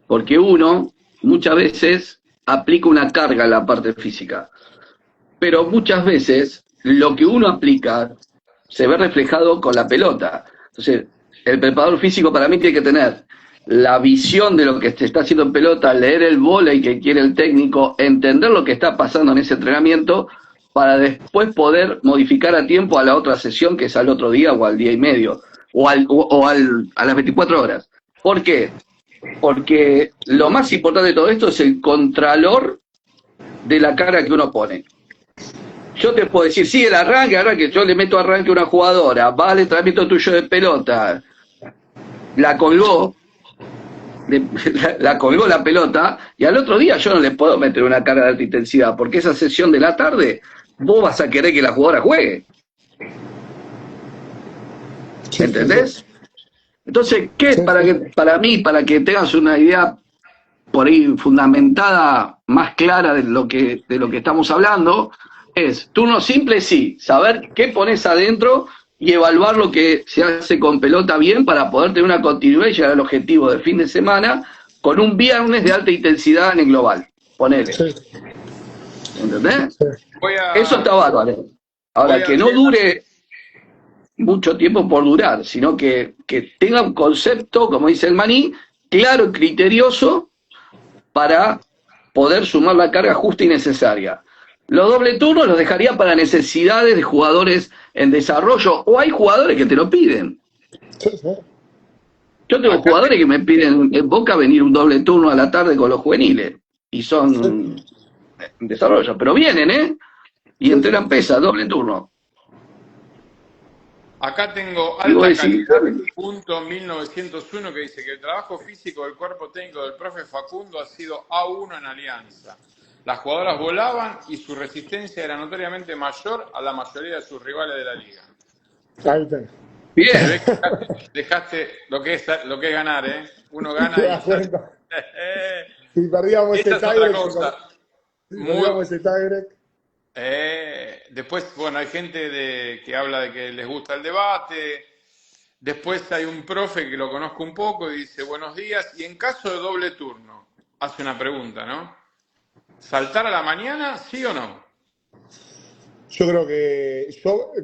Porque uno muchas veces aplica una carga en la parte física. Pero muchas veces lo que uno aplica se ve reflejado con la pelota. Entonces, el preparador físico para mí tiene que tener la visión de lo que se está haciendo en pelota, leer el vóley que quiere el técnico, entender lo que está pasando en ese entrenamiento para después poder modificar a tiempo a la otra sesión, que es al otro día o al día y medio, a las 24 horas. ¿Por qué? Porque lo más importante de todo esto es el contralor de la cara que uno pone. Yo te puedo decir, sí, el arranque, yo le meto arranque a una jugadora, va al entrenamiento tuyo de pelota, la colgó la pelota, y al otro día yo no le puedo meter una carga de alta intensidad, porque esa sesión de la tarde vos vas a querer que la jugadora juegue. ¿Entendés? Entonces, ¿qué? Para mí, para que tengas una idea por ahí fundamentada, más clara de lo que estamos hablando, es turno simple, sí, saber qué pones adentro y evaluar lo que se hace con pelota bien para poder tener una continuidad y llegar al objetivo de fin de semana con un viernes de alta intensidad en el global. Ponele. Sí. ¿Entendés? Sí. Eso está bárbaro. Ahora, que no dure mucho tiempo por durar, sino que tenga un concepto, como dice el Maní, claro y criterioso para poder sumar la carga justa y necesaria. Los doble turnos los dejaría para necesidades de jugadores en desarrollo, o hay jugadores que te lo piden. Sí, sí. Yo tengo Acá jugadores que me piden en Boca venir un doble turno a la tarde con los juveniles. Y son en desarrollo. Pero vienen, ¿eh? Y entrenan pesas, doble turno. Acá tengo Y vos alta decís, calidad, punto 1901, que dice que el trabajo físico del cuerpo técnico del profe Facundo ha sido A1 en Alianza. Las jugadoras volaban y su resistencia era notoriamente mayor a la mayoría de sus rivales de la liga. Ahí tenés. Se bien. ve que dejaste lo que es ganar, ¿eh? Uno gana ¿Te y das cuenta? Si perdíamos esa ese es otra tiebreak, cosa. si Muy, perdíamos ese tiebreak, después, bueno, hay gente que habla de que les gusta el debate. Después hay un profe que lo conozco un poco y dice buenos días. Y en caso de doble turno, hace una pregunta, ¿no? ¿Saltar a la mañana, sí o no? yo creo que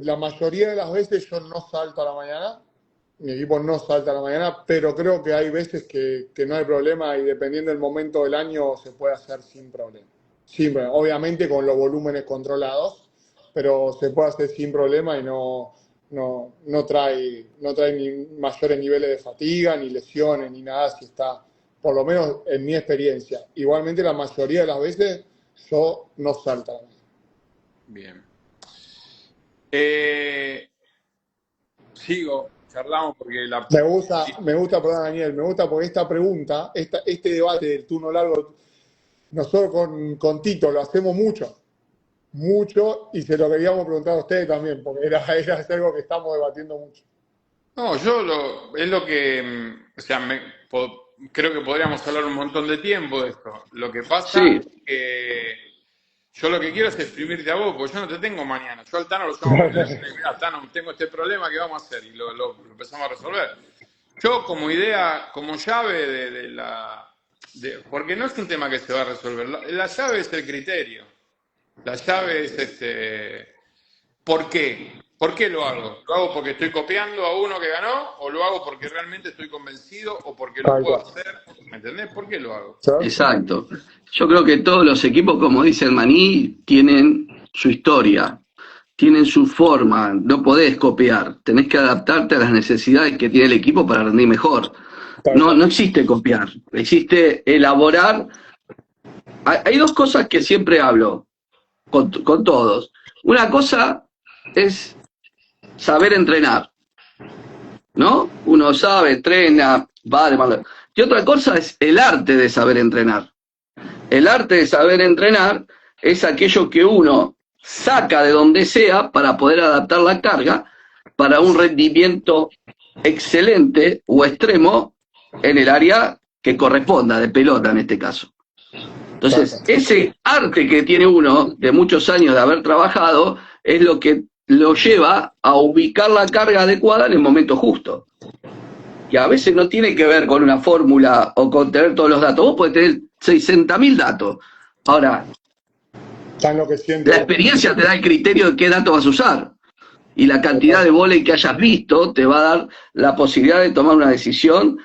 la mayoría de las veces yo no salto a la mañana, mi equipo no salta a la mañana, pero creo que hay veces que no hay problema y dependiendo del momento del año se puede hacer sin problema. Sin problema. Obviamente con los volúmenes controlados, pero se puede hacer sin problema y no trae ni mayores niveles de fatiga, ni lesiones, ni nada, si está, por lo menos en mi experiencia. Igualmente la mayoría de las veces yo no salto a la mañana. Bien. Sigo, charlamos porque Me gusta, perdón, Daniel, me gusta porque esta pregunta, este debate del turno largo, nosotros con Tito lo hacemos mucho, y se lo queríamos preguntar a ustedes también, porque era algo que estamos debatiendo mucho. No, es lo que, o sea, creo que podríamos hablar un montón de tiempo de esto. Lo que pasa Sí, es que yo lo que quiero es exprimirte a vos, porque yo no te tengo mañana. Yo al Tano lo llamo por teléfono y digo, mirá, Tano, tengo este problema, ¿qué vamos a hacer? Y lo empezamos a resolver. Yo como idea, como llave porque no es un tema que se va a resolver. La llave es el criterio. La llave es ¿por qué? ¿Por qué lo hago? ¿Lo hago porque estoy copiando a uno que ganó? ¿O lo hago porque realmente estoy convencido? ¿O porque lo Tal puedo cual. hacer? ¿Me entendés? ¿Por qué lo hago? ¿Sabes? exacto. Yo creo que todos los equipos, como dice el Maní, tienen su historia, tienen su forma. No podés copiar. Tenés que adaptarte a las necesidades que tiene el equipo para rendir mejor. Tal No cual. existe copiar, existe elaborar. Hay dos cosas que siempre hablo con todos. Una cosa es saber entrenar, ¿no? Uno sabe, entrena, va de mal. Y otra cosa es el arte de saber entrenar. El arte de saber entrenar es aquello que uno saca de donde sea para poder adaptar la carga para un rendimiento excelente o extremo en el área que corresponda, de pelota en este caso. Entonces, ese arte que tiene uno de muchos años de haber trabajado es lo que lo lleva a ubicar la carga adecuada en el momento justo. Y a veces no tiene que ver con una fórmula o con tener todos los datos. Vos podés tener 600.000 datos. Ahora, Está enloqueciendo. la experiencia te da el criterio de qué datos vas a usar. Y la cantidad de vóley que hayas visto te va a dar la posibilidad de tomar una decisión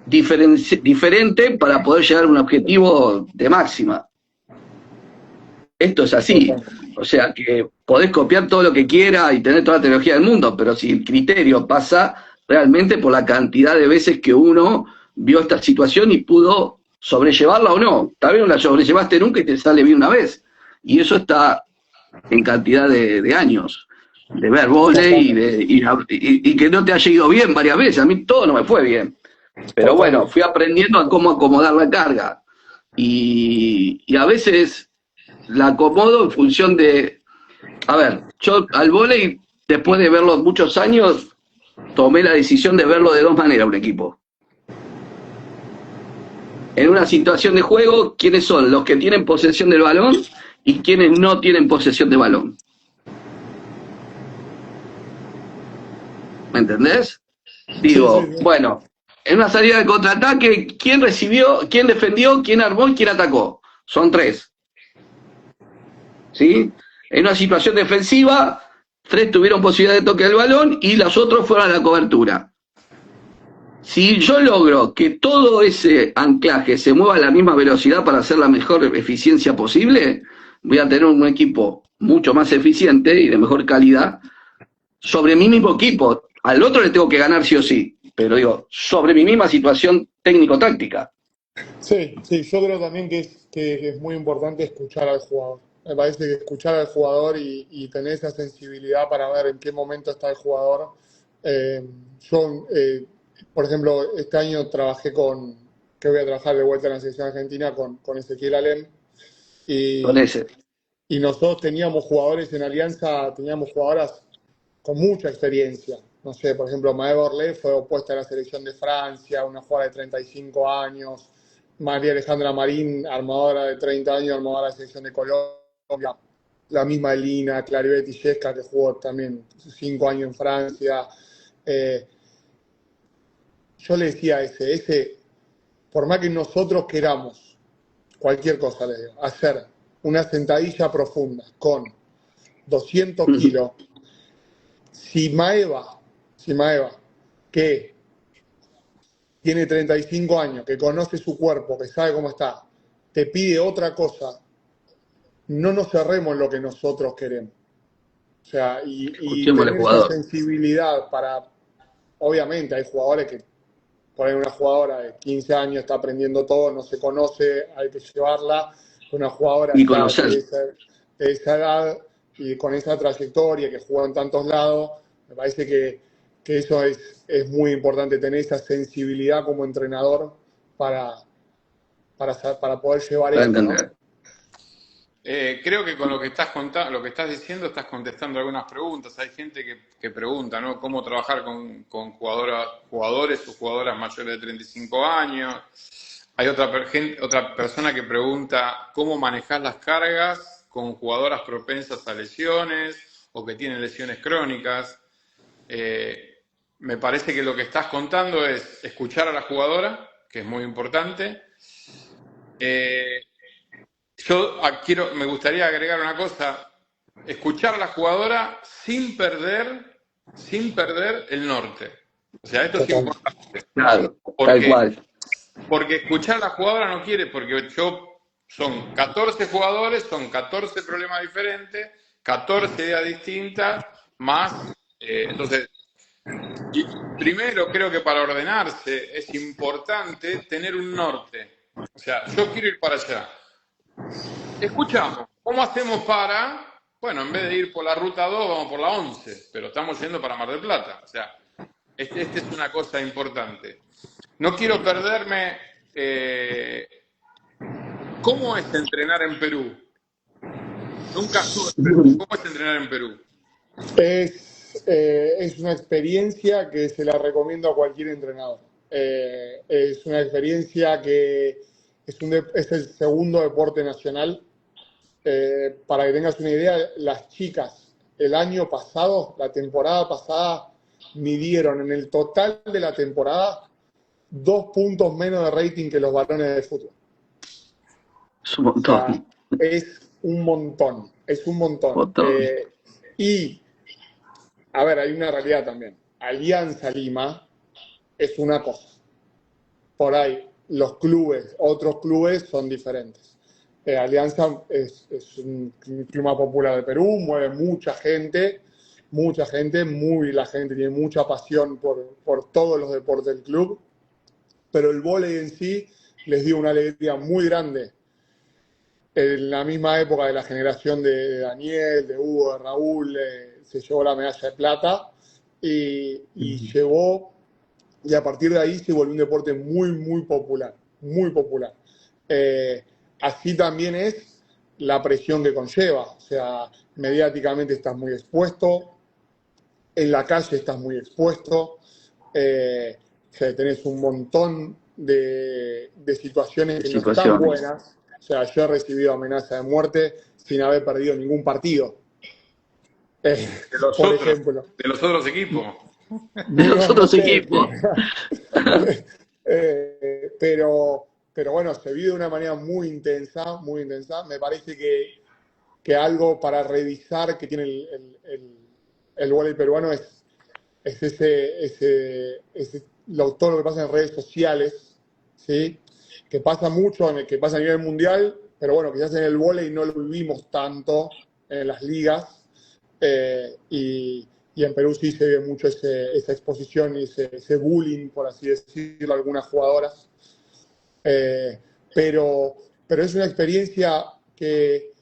diferente para poder llegar a un objetivo de máxima. Esto es así. O sea que podés copiar todo lo que quieras y tener toda la tecnología del mundo, pero si el criterio pasa realmente por la cantidad de veces que uno vio esta situación y pudo sobrellevarla o no. Tal vez no la sobrellevaste nunca y te sale bien una vez. Y eso está en cantidad de años, de ver vóley y que no te haya ido bien varias veces. A mí todo no me fue bien. Pero bueno, fui aprendiendo a cómo acomodar la carga. Y a veces la acomodo en función de... A ver, yo al vóley, después de verlo muchos años, tomé la decisión de verlo de dos maneras un equipo. En una situación de juego, ¿quiénes son? Los que tienen posesión del balón y quienes no tienen posesión de balón. ¿Me entendés? Digo, Sí. bueno, en una salida de contraataque, ¿quién recibió, quién defendió, quién armó y quién atacó? Son tres. ¿Sí? En una situación defensiva, tres tuvieron posibilidad de toque del balón y los otros fueron a la cobertura. Si yo logro que todo ese anclaje se mueva a la misma velocidad para hacer la mejor eficiencia posible, voy a tener un equipo mucho más eficiente y de mejor calidad sobre mi mismo equipo. Al otro le tengo que ganar sí o sí. pero digo, sobre mi misma situación técnico-táctica. Sí, sí, yo creo también que es muy importante escuchar al jugador. Me parece que escuchar al jugador y tener esa sensibilidad para ver en qué momento está el jugador. Eh, yo, por ejemplo, este año que voy a trabajar de vuelta en la selección argentina con Ezequiel Alem, Con y, ese. y nosotros teníamos jugadores en Alianza, teníamos jugadoras con mucha experiencia. No sé, por ejemplo, Mae Borlé fue opuesta a la selección de Francia, una jugadora de 35 años. María Alejandra Marín, armadora de 30 años, armadora de la selección de Colombia. La misma Elina, Claribet Illesca, que jugó también 5 años en Francia. Eh, yo le decía a ese, por más que nosotros queramos, cualquier cosa le digo, hacer una sentadilla profunda con 200 kilos, si Maeva, que tiene 35 años, que conoce su cuerpo, que sabe cómo está, te pide otra cosa, no nos cerremos en lo que nosotros queremos. O sea, y Escuchemos al tener esa jugador. sensibilidad para, obviamente hay jugadores que, por ahí una jugadora de 15 años está aprendiendo todo, no se conoce, hay que llevarla, una jugadora Y ya conocer. de esa edad y con esa trayectoria que juega en tantos lados, me parece que eso es muy importante, tener esa sensibilidad como entrenador para poder llevar Para esto, ¿no? entender. Creo que con lo que estás contando, lo que estás diciendo, estás contestando algunas preguntas. Hay gente que pregunta, ¿no? ¿Cómo trabajar con jugadores o jugadoras mayores de 35 años? Hay otra persona que pregunta cómo manejar las cargas con jugadoras propensas a lesiones o que tienen lesiones crónicas. Me parece que lo que estás contando es escuchar a la jugadora, que es muy importante. Me gustaría agregar una cosa, escuchar a la jugadora sin perder el norte. O sea, esto es Total. importante. Claro, tal Porque, cual. porque escuchar a la jugadora no quiere, porque son 14 jugadores, son 14 problemas diferentes, 14 ideas distintas, más. Entonces, primero creo que para ordenarse es importante tener un norte. O sea, yo quiero ir para allá. Escuchamos, ¿cómo hacemos bueno, en vez de ir por la ruta 2, vamos por la 11, pero estamos yendo para Mar del Plata? O sea, esta es una cosa importante. No quiero perderme. ¿Cómo es entrenar en Perú? Nunca estuve en Perú. ¿Cómo es entrenar en Perú? Es una experiencia que se la recomiendo a cualquier entrenador. Es una experiencia que es el segundo deporte nacional. Para que tengas una idea, las chicas el año pasado, la temporada pasada, midieron en el total de la temporada 2 puntos menos de rating que los varones de fútbol. Es un O sea, montón. es un montón, es un montón. Montón. Y, a ver, hay una realidad también. Alianza Lima es una cosa. Por ahí, otros clubes son diferentes. Alianza es un club más popular de Perú, mueve mucha gente, la gente tiene mucha pasión por todos los deportes del club, pero el vóley en sí les dio una alegría muy grande. En la misma época de la generación de Daniel, de Hugo, de Raúl, se llevó la medalla de plata y a partir de ahí se volvió un deporte muy, muy popular, muy popular. Así también es la presión que conlleva, o sea, mediáticamente estás muy expuesto, en la calle estás muy expuesto, tenés un montón de situaciones que no están buenas. O sea, yo he recibido amenaza de muerte sin haber perdido ningún partido. Por ejemplo. De los otros equipos. De los otros equipos. Pero bueno, se vive de una manera muy intensa, muy intensa. Me parece que algo para revisar que tiene el vóley peruano es todo lo que pasa en redes sociales, ¿sí? Que pasa mucho, que pasa a nivel mundial, pero bueno, quizás en el vóley no lo vivimos tanto en las ligas, y y en Perú sí se ve mucho esa exposición y ese bullying, por así decirlo, a algunas jugadoras. Eh, pero es una experiencia que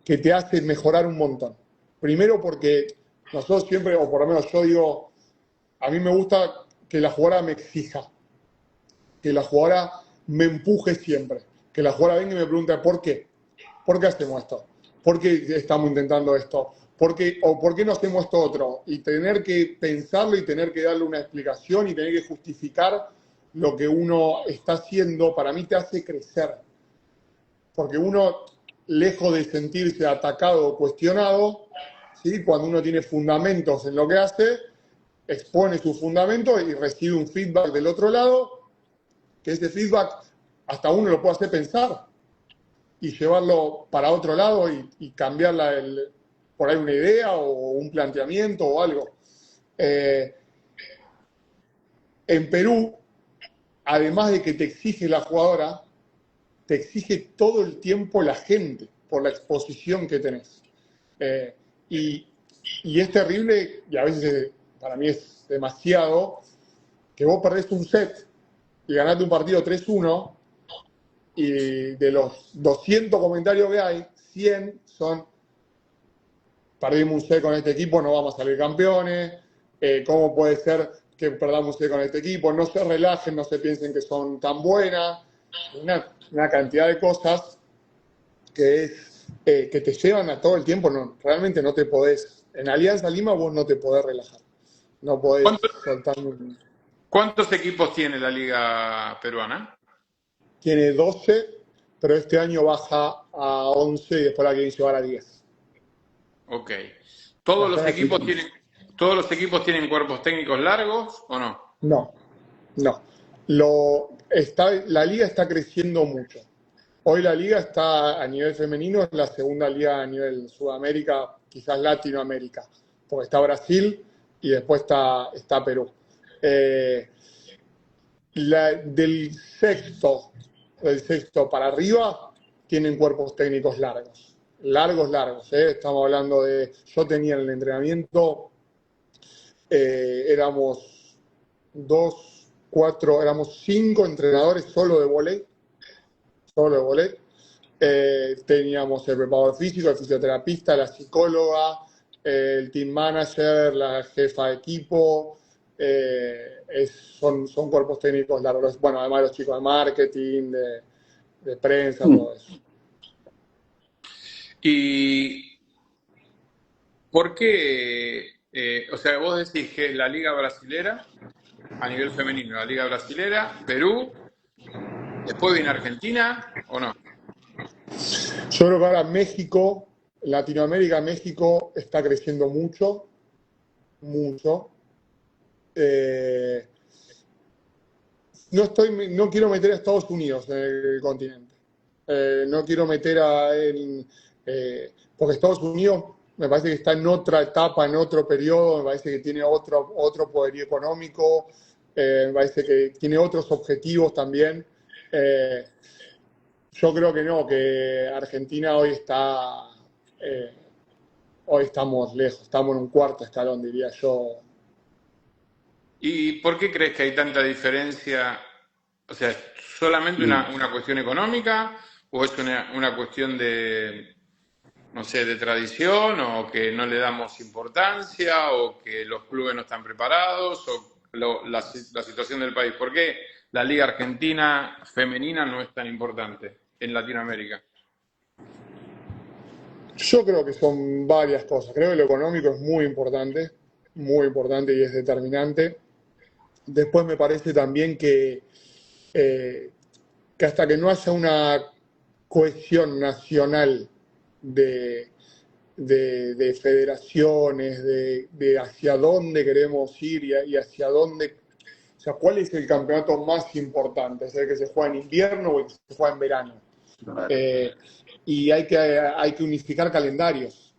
te hace mejorar un montón. Primero porque nosotros siempre, o por lo menos yo digo, a mí me gusta que la jugadora me exija, que la jugadora me empuje siempre, que la jugadora venga y me pregunte ¿por qué? ¿Por qué hacemos esto? ¿Por qué estamos intentando esto? ¿Por qué no hacemos esto otro? Y tener que pensarlo y tener que darle una explicación y tener que justificar lo que uno está haciendo, para mí te hace crecer. Porque uno, lejos de sentirse atacado o cuestionado, ¿sí? Cuando uno tiene fundamentos en lo que hace, expone sus fundamentos y recibe un feedback del otro lado, que ese feedback hasta uno lo puede hacer pensar y llevarlo para otro lado y cambiar por ahí una idea o un planteamiento o algo. En Perú, además de que te exige la jugadora, te exige todo el tiempo la gente por la exposición que tenés. Y es terrible, y a veces para mí es demasiado, que vos perdés un set y ganaste un partido 3-1, y de los 200 comentarios que hay, 100 son: perdimos un set con este equipo, no vamos a salir campeones, ¿cómo puede ser que perdamos un set con este equipo? No se relajen, no se piensen que son tan buenas. Una cantidad de cosas que te llevan a todo el tiempo. No, realmente no te podés, en Alianza Lima vos no te podés relajar, no podés soltar. ¿Cuántos equipos tiene la liga peruana? Tiene 12, pero este año baja a 11 y después la quieren llevar a 10. Ok. ¿Todos los equipos tienen cuerpos técnicos largos o no? No. La liga está creciendo mucho. Hoy la liga está a nivel femenino, es la segunda liga a nivel Sudamérica, quizás Latinoamérica, porque está Brasil y después está Perú. Del sexto para arriba tienen cuerpos técnicos largos. Estamos hablando yo tenía en el entrenamiento, éramos 5 entrenadores solo de vóley. Teníamos el preparador físico, el fisioterapista, la psicóloga, el team manager, la jefa de equipo. Son cuerpos técnicos largos. Bueno, además los chicos de marketing, de prensa, todo eso. ¿Y por qué? O sea, vos decís que la liga brasilera, a nivel femenino, la liga brasilera, Perú, después viene Argentina, ¿o no? Yo creo que ahora México, Latinoamérica, México está creciendo mucho. No quiero meter a Estados Unidos en el continente. No quiero meter porque Estados Unidos me parece que está en otra etapa, en otro periodo, me parece que tiene otro poderío económico, me parece que tiene otros objetivos también. Yo creo que no, que Argentina hoy estamos lejos, estamos en un cuarto escalón, diría yo. ¿Y por qué crees que hay tanta diferencia? O sea, ¿es solamente una cuestión económica o es una cuestión de, no sé, de tradición, o que no le damos importancia, o que los clubes no están preparados, o la situación del país? ¿Por qué la Liga Argentina femenina no es tan importante en Latinoamérica? Yo creo que son varias cosas. Creo que lo económico es muy importante y es determinante. Después me parece también que hasta que no haya una cohesión nacional de federaciones, de hacia dónde queremos ir y hacia dónde, o sea, cuál es el campeonato más importante, es el que se juega en invierno o el que se juega en verano. Y hay que unificar calendarios.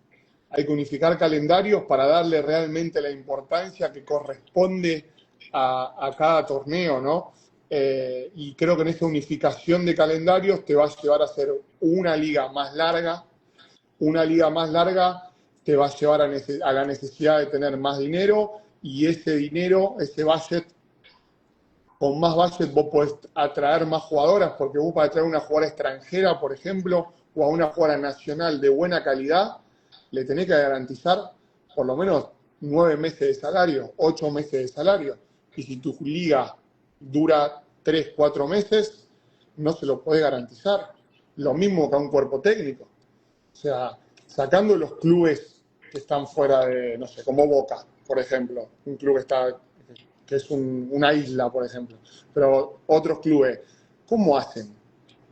Hay que unificar calendarios para darle realmente la importancia que corresponde a cada torneo, ¿no? Y creo que en esa unificación de calendarios te va a llevar a ser una liga más larga te va a llevar a la necesidad de tener más dinero, y ese dinero, ese budget, con más budget vos podés atraer más jugadoras, porque vos para atraer una jugadora extranjera, por ejemplo, o a una jugadora nacional de buena calidad, le tenés que garantizar por lo menos 9 meses de salario, 8 meses de salario. Y si tu liga dura 3, 4 meses, no se lo podés garantizar. Lo mismo que a un cuerpo técnico. O sea, sacando los clubes que están fuera de, no sé, como Boca, por ejemplo, un club que es una isla, por ejemplo, pero otros clubes, ¿cómo hacen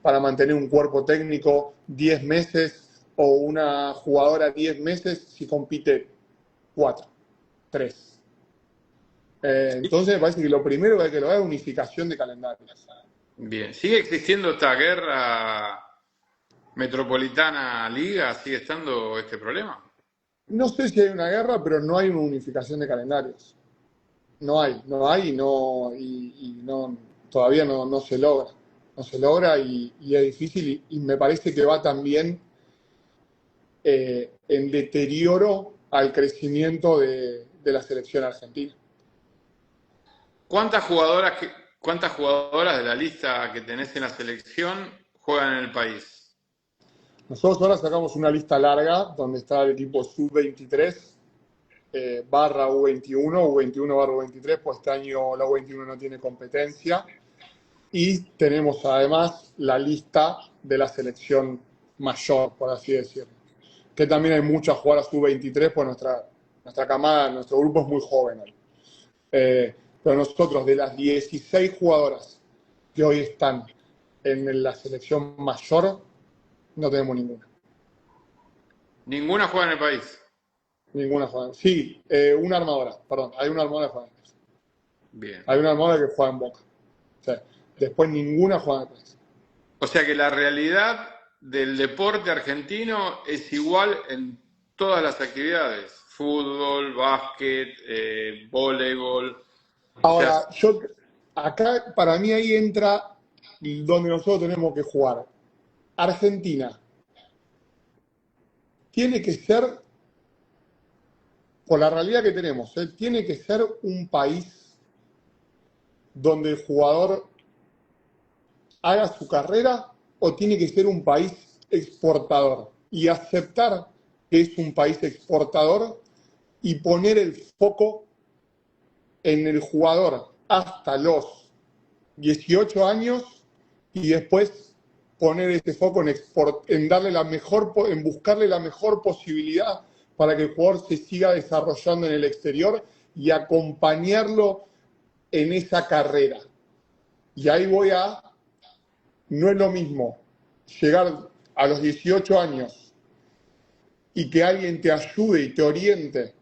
para mantener un cuerpo técnico 10 meses o una jugadora 10 meses si compite 4, 3? Entonces me parece que lo primero que hay que lograr es unificación de calendarios. Bien, ¿sigue existiendo esta guerra metropolitana liga? ¿Sigue estando este problema? No sé si hay una guerra, pero no hay una unificación de calendarios. No hay y no, todavía no se logra. No se logra y es difícil y me parece que va también en deterioro al crecimiento de la selección argentina. ¿Cuántas jugadoras de la lista que tenés en la selección juegan en el país? Nosotros ahora sacamos una lista larga donde está el equipo sub-23 barra U21, U21 barra U23, pues este año la U21 no tiene competencia. Y tenemos además la lista de la selección mayor, por así decirlo. Que también hay muchas jugadoras sub-23, pues nuestra camada, nuestro grupo es muy joven hoy. Pero nosotros, de las 16 jugadoras que hoy están en la selección mayor, no tenemos ninguna. ¿Ninguna juega en el país? Ninguna jugadora. Sí, una armadora, perdón. Hay una armadora que juega en el país. Bien. Hay una armadora que juega en Boca. O sea, después ninguna juega en el país. O sea que la realidad del deporte argentino es igual en todas las actividades. Fútbol, básquet, voleibol. Ahora, acá para mí ahí entra donde nosotros tenemos que jugar. Argentina tiene que ser, por la realidad que tenemos, tiene que ser un país donde el jugador haga su carrera, o tiene que ser un país exportador y aceptar que es un país exportador y poner el foco en el jugador hasta los 18 años y después poner ese foco en darle en buscarle la mejor posibilidad para que el jugador se siga desarrollando en el exterior y acompañarlo en esa carrera. Y ahí no es lo mismo llegar a los 18 años y que alguien te ayude y te oriente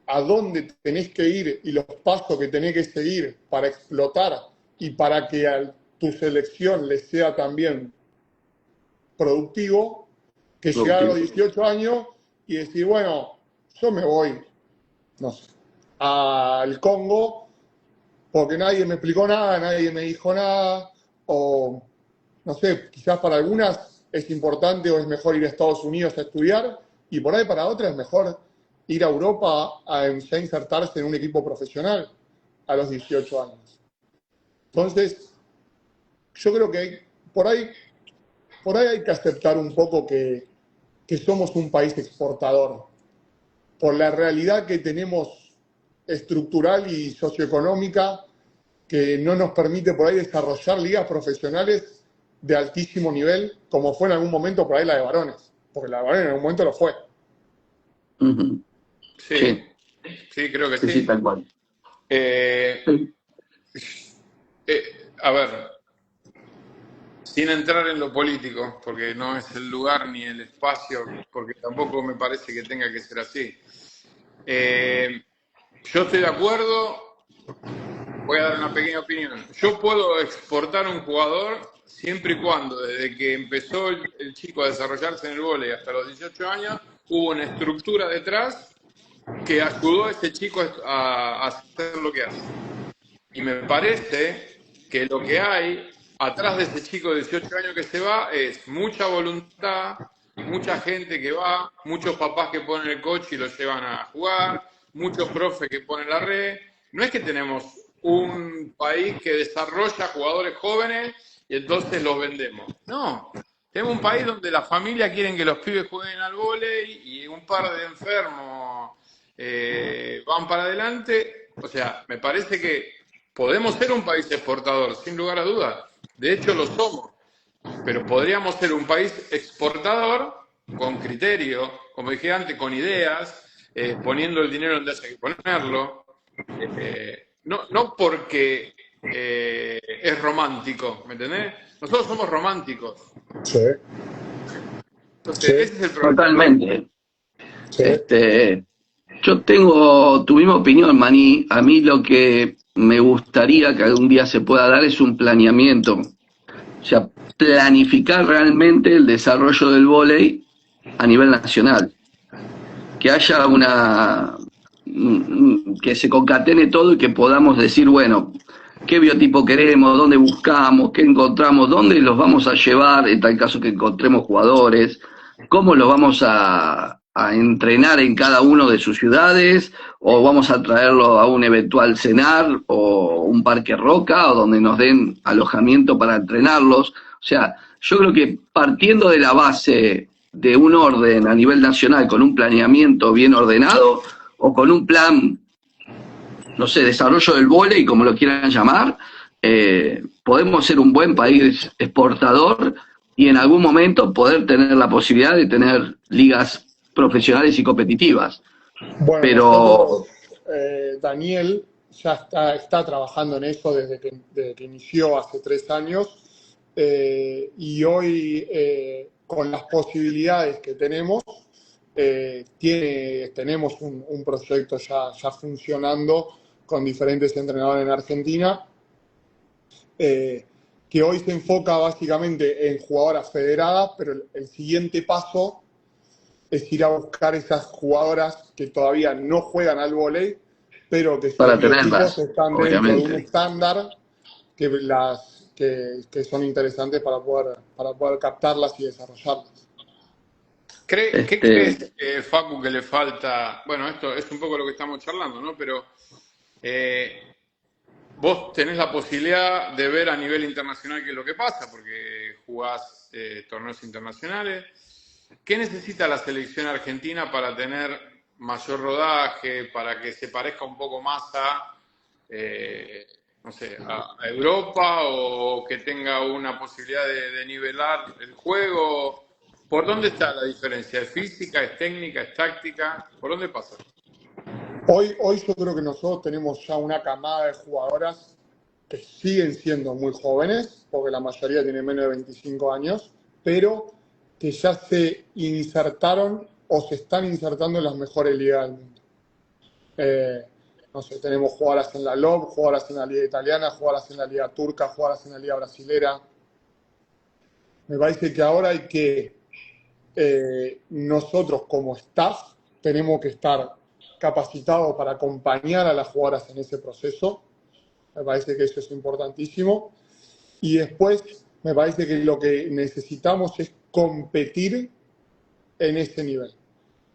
a dónde tenés que ir y los pasos que tenés que seguir para explotar y para que a tu selección le sea también productivo, que llegar a los 18 años y decir, bueno, yo me voy, no sé, al Congo porque nadie me explicó nada, nadie me dijo nada, o no sé, quizás para algunas es importante o es mejor ir a Estados Unidos a estudiar, y por ahí para otras es mejor ir a Europa a insertarse en un equipo profesional a los 18 años. Entonces, yo creo que por ahí hay que aceptar un poco que somos un país exportador, por la realidad que tenemos estructural y socioeconómica, que no nos permite por ahí desarrollar ligas profesionales de altísimo nivel, como fue en algún momento por ahí la de varones, porque la de varones en algún momento lo fue. Sí, creo que sí. Sí, tal cual. A ver, sin entrar en lo político, porque no es el lugar ni el espacio, porque tampoco me parece que tenga que ser así. Yo estoy de acuerdo, voy a dar una pequeña opinión. Yo puedo exportar un jugador siempre y cuando, desde que empezó el chico a desarrollarse en el vóley hasta los 18 años, hubo una estructura detrás que ayudó a ese chico a hacer lo que hace. Y me parece que lo que hay atrás de ese chico de 18 años que se va es mucha voluntad, mucha gente que va, muchos papás que ponen el coche y lo llevan a jugar, muchos profes que ponen la red. No es que tenemos un país que desarrolla jugadores jóvenes y entonces los vendemos. No, tenemos un país donde las familias quieren que los pibes jueguen al vóley y un par de enfermos van para adelante. O sea, me parece que podemos ser un país exportador, sin lugar a dudas. De hecho, lo somos. Pero podríamos ser un país exportador con criterio, como dije antes, con ideas, poniendo el dinero donde haya que ponerlo. No porque es romántico, ¿me entendés? Nosotros somos románticos. Sí, Entonces, sí, ese es el problema. Totalmente. sí. Yo tengo tu misma opinión, Maní. A mí lo que me gustaría que algún día se pueda dar es un planeamiento. O sea, planificar realmente el desarrollo del vóley a nivel nacional. Que haya que se concatene todo y que podamos decir, bueno, qué biotipo queremos, dónde buscamos, qué encontramos, dónde los vamos a llevar, en tal caso que encontremos jugadores, cómo los vamos a entrenar en cada uno de sus ciudades, o vamos a traerlo a un eventual cenar o un parque roca, o donde nos den alojamiento para entrenarlos. O sea, yo creo que partiendo de la base de un orden a nivel nacional, con un planeamiento bien ordenado, o con un plan, no sé, desarrollo del vóley, como lo quieran llamar, podemos ser un buen país exportador y en algún momento poder tener la posibilidad de tener ligas profesionales y competitivas. Bueno, Pero nosotros, Daniel ya está trabajando en eso desde que inició hace 3 años, y hoy, con las posibilidades que tenemos, tenemos un proyecto ya funcionando con diferentes entrenadores en Argentina, que hoy se enfoca básicamente en jugadoras federadas, pero el siguiente paso es ir a buscar esas jugadoras que todavía no juegan al vóley, pero que sus para biotipos tenerlas, están dentro de un obviamente. estándar que son interesantes para poder captarlas y desarrollarlas. ¿Qué Este, crees, Facu, que le falta? Bueno, esto es un poco lo que estamos charlando, ¿no? Pero eh, vos tenés la posibilidad de ver a nivel internacional qué es lo que pasa, porque jugás torneos internacionales. ¿Qué necesita la selección argentina para tener mayor rodaje, para que se parezca un poco más a, no sé, a Europa, o que tenga una posibilidad de nivelar el juego? ¿Por dónde está la diferencia? ¿Es física, es técnica, es táctica? ¿Por dónde pasa? Hoy yo creo que nosotros tenemos ya una camada de jugadoras que siguen siendo muy jóvenes, porque la mayoría tiene menos de 25 años, pero que ya se insertaron o se están insertando en las mejores ligas del mundo. No sé, tenemos jugadoras en la LOB, jugadoras en la liga italiana, jugadoras en la liga turca, jugadoras en la liga brasilera. Me parece que ahora hay que, nosotros como staff tenemos que estar capacitados para acompañar a las jugadoras en ese proceso. Me parece que eso es importantísimo. Y después me parece que lo que necesitamos es competir en ese nivel.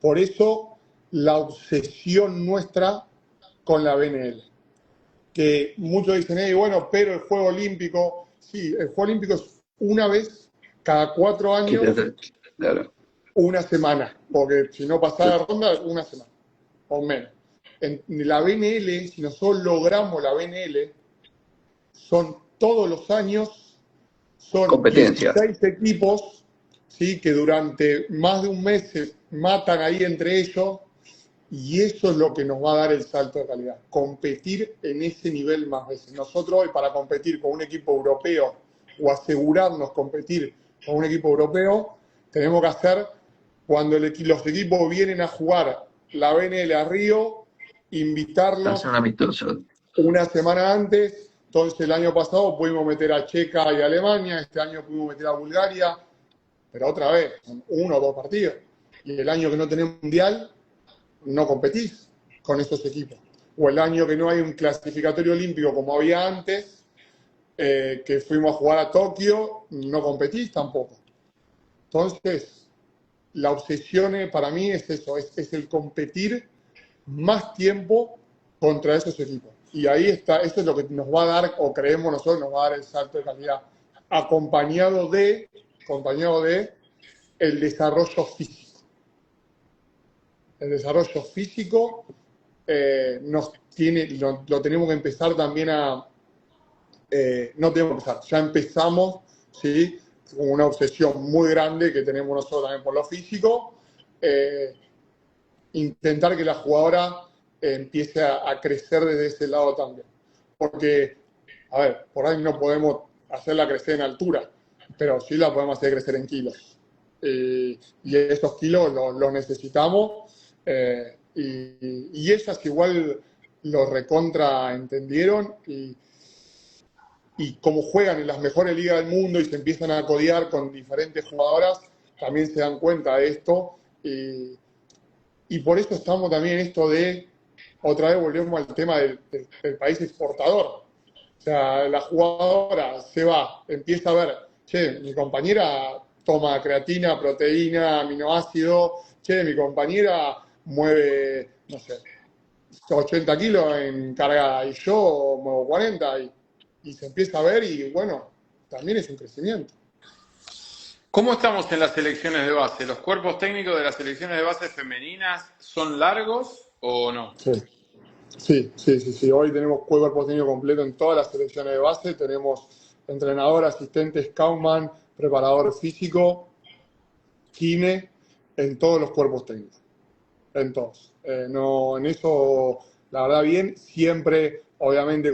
Por eso la obsesión nuestra con la BNL. Que muchos dicen, bueno, pero el Juego Olímpico, sí, el Juego Olímpico es una vez cada 4 años, claro. una semana, porque si no pasaba la ronda, una semana, o menos. En la BNL, si nosotros logramos la BNL, son todos los años, son Competencia. 16 equipos, ¿sí? Que durante más de un mes se matan ahí entre ellos, y eso es lo que nos va a dar el salto de calidad, competir en ese nivel más veces. Nosotros hoy, para competir con un equipo europeo o asegurarnos competir con un equipo europeo, tenemos que hacer, cuando los equipos vienen a jugar la BNL a Río, invitarlos Hacer un amistoso. una semana antes. Entonces el año pasado pudimos meter a Checa y a Alemania, este año pudimos meter a Bulgaria, pero otra vez, son 1 o 2 partidos. Y el año que no tenemos mundial, no competís con esos equipos. O el año que no hay un clasificatorio olímpico como había antes, que fuimos a jugar a Tokio, no competís tampoco. Entonces, la obsesión para mí es eso, es el competir más tiempo contra esos equipos. Y ahí está, eso es lo que nos va a dar, o creemos nosotros, nos va a dar el salto de calidad, acompañado de el desarrollo físico. El desarrollo físico lo tenemos que empezar también no tenemos que empezar, ya empezamos, ¿sí? Con una obsesión muy grande que tenemos nosotros también por lo físico, intentar que la jugadora empiece a crecer desde ese lado también. Porque, a ver, por ahí no podemos hacerla crecer en altura, pero sí la podemos hacer crecer en kilos. Y esos kilos los necesitamos, y ellas igual lo recontra entendieron, y como juegan en las mejores ligas del mundo y se empiezan a codear con diferentes jugadoras, también se dan cuenta de esto, y por eso estamos también en esto de, otra vez volvemos al tema del país exportador. O sea, la jugadora empieza a ver, che, mi compañera toma creatina, proteína, aminoácido, che, mi compañera mueve, no sé, 80 kilos en carga y yo muevo 40 y se empieza a ver y bueno, también es un crecimiento. ¿Cómo estamos en las selecciones de base? ¿Los cuerpos técnicos de las selecciones de base femeninas son largos o no? Sí. Hoy tenemos cuerpo técnico completo en todas las selecciones de base. Tenemos entrenador, asistente, scoutman, preparador físico, kine, en todos los cuerpos técnicos. En todos. En eso, la verdad, bien. Siempre, obviamente,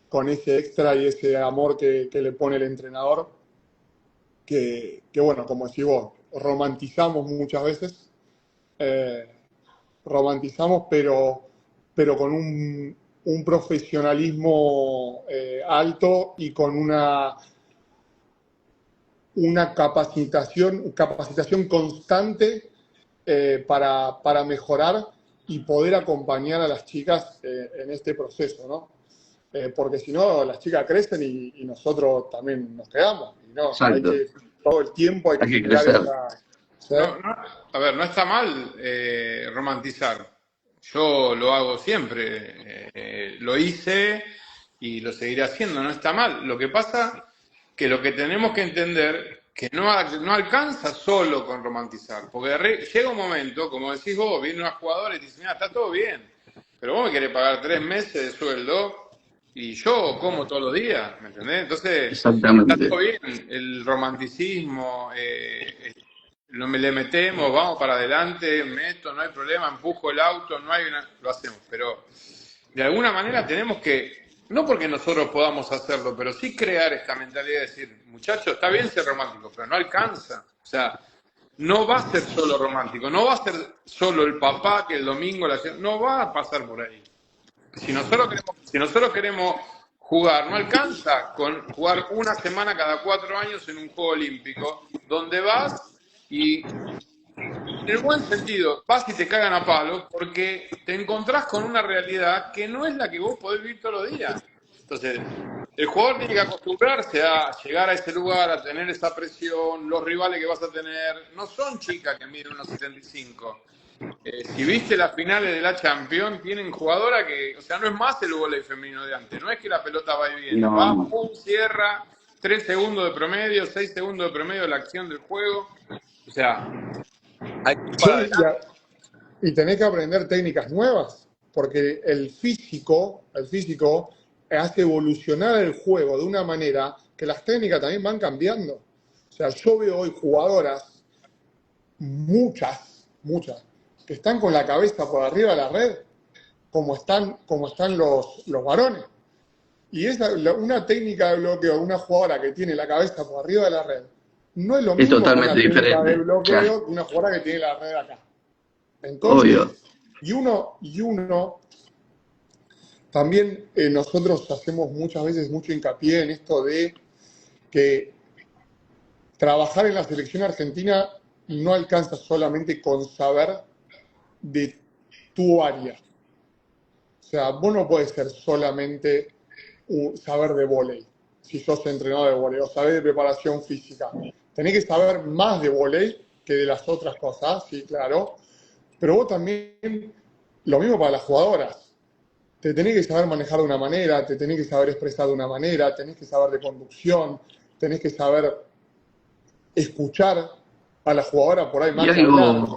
con ese extra y ese amor que le pone el entrenador. Que bueno, como decís vos, romantizamos muchas veces. Romantizamos, pero con un profesionalismo alto y con una capacitación constante para mejorar y poder acompañar a las chicas en este proceso, ¿no? Porque si no, las chicas crecen y nosotros también nos quedamos. Y no, todo el tiempo hay que crecer. ¿sí? A ver, no está mal romantizar. Yo lo hago siempre, lo hice y lo seguiré haciendo, no está mal. Lo que pasa que lo que tenemos que entender que no alcanza solo con romantizar, porque llega un momento, como decís vos, viene una jugadora y te dice, mira, está todo bien, pero vos me querés pagar 3 meses de sueldo y yo como todos los días, ¿me entendés? Entonces, está todo bien, el romanticismo, le metemos, vamos para adelante, meto, no hay problema, empujo el auto, lo hacemos, pero de alguna manera tenemos que, no porque nosotros podamos hacerlo, pero sí crear esta mentalidad de decir, muchachos, está bien ser romántico, pero no alcanza, o sea, no va a ser solo romántico, no va a ser solo el papá que el domingo, no va a pasar por ahí. Si nosotros queremos jugar, no alcanza con jugar una semana cada 4 años en un juego olímpico, donde vas y, en el buen sentido, vas y te cagan a palo porque te encontrás con una realidad que no es la que vos podés vivir todos los días. Entonces, el jugador tiene que acostumbrarse a llegar a ese lugar, a tener esa presión, los rivales que vas a tener, no son chicas que miden unos 75. Si viste las finales de la Champions, tienen jugadora que, o sea, no es más el vóley femenino de antes, no es que la pelota va y viene, va, pum, cierra, 3 segundos de promedio, 6 segundos de promedio de la acción del juego, o sea, hay que ir para adelante. Y tenés que aprender técnicas nuevas, porque el físico hace evolucionar el juego de una manera que las técnicas también van cambiando. O sea, yo veo hoy jugadoras, muchas, que están con la cabeza por arriba de la red, como están los varones. Y una técnica de bloqueo de una jugadora que tiene la cabeza por arriba de la red, no es lo mismo que una técnica de bloqueo que una jugadora que tiene la red acá. Entonces, obvio. Y uno también nosotros hacemos muchas veces mucho hincapié en esto de que trabajar en la selección argentina no alcanza solamente con saber de tu área. O sea, vos no podés ser solamente saber de vóley, si sos entrenador de vóley, o saber de preparación física. Tenés que saber más de vóley que de las otras cosas, sí, claro, pero vos también, lo mismo para las jugadoras, te tenés que saber manejar de una manera, te tenés que saber expresar de una manera, tenés que saber de conducción, tenés que saber escuchar a la jugadora por ahí Y más que hablar.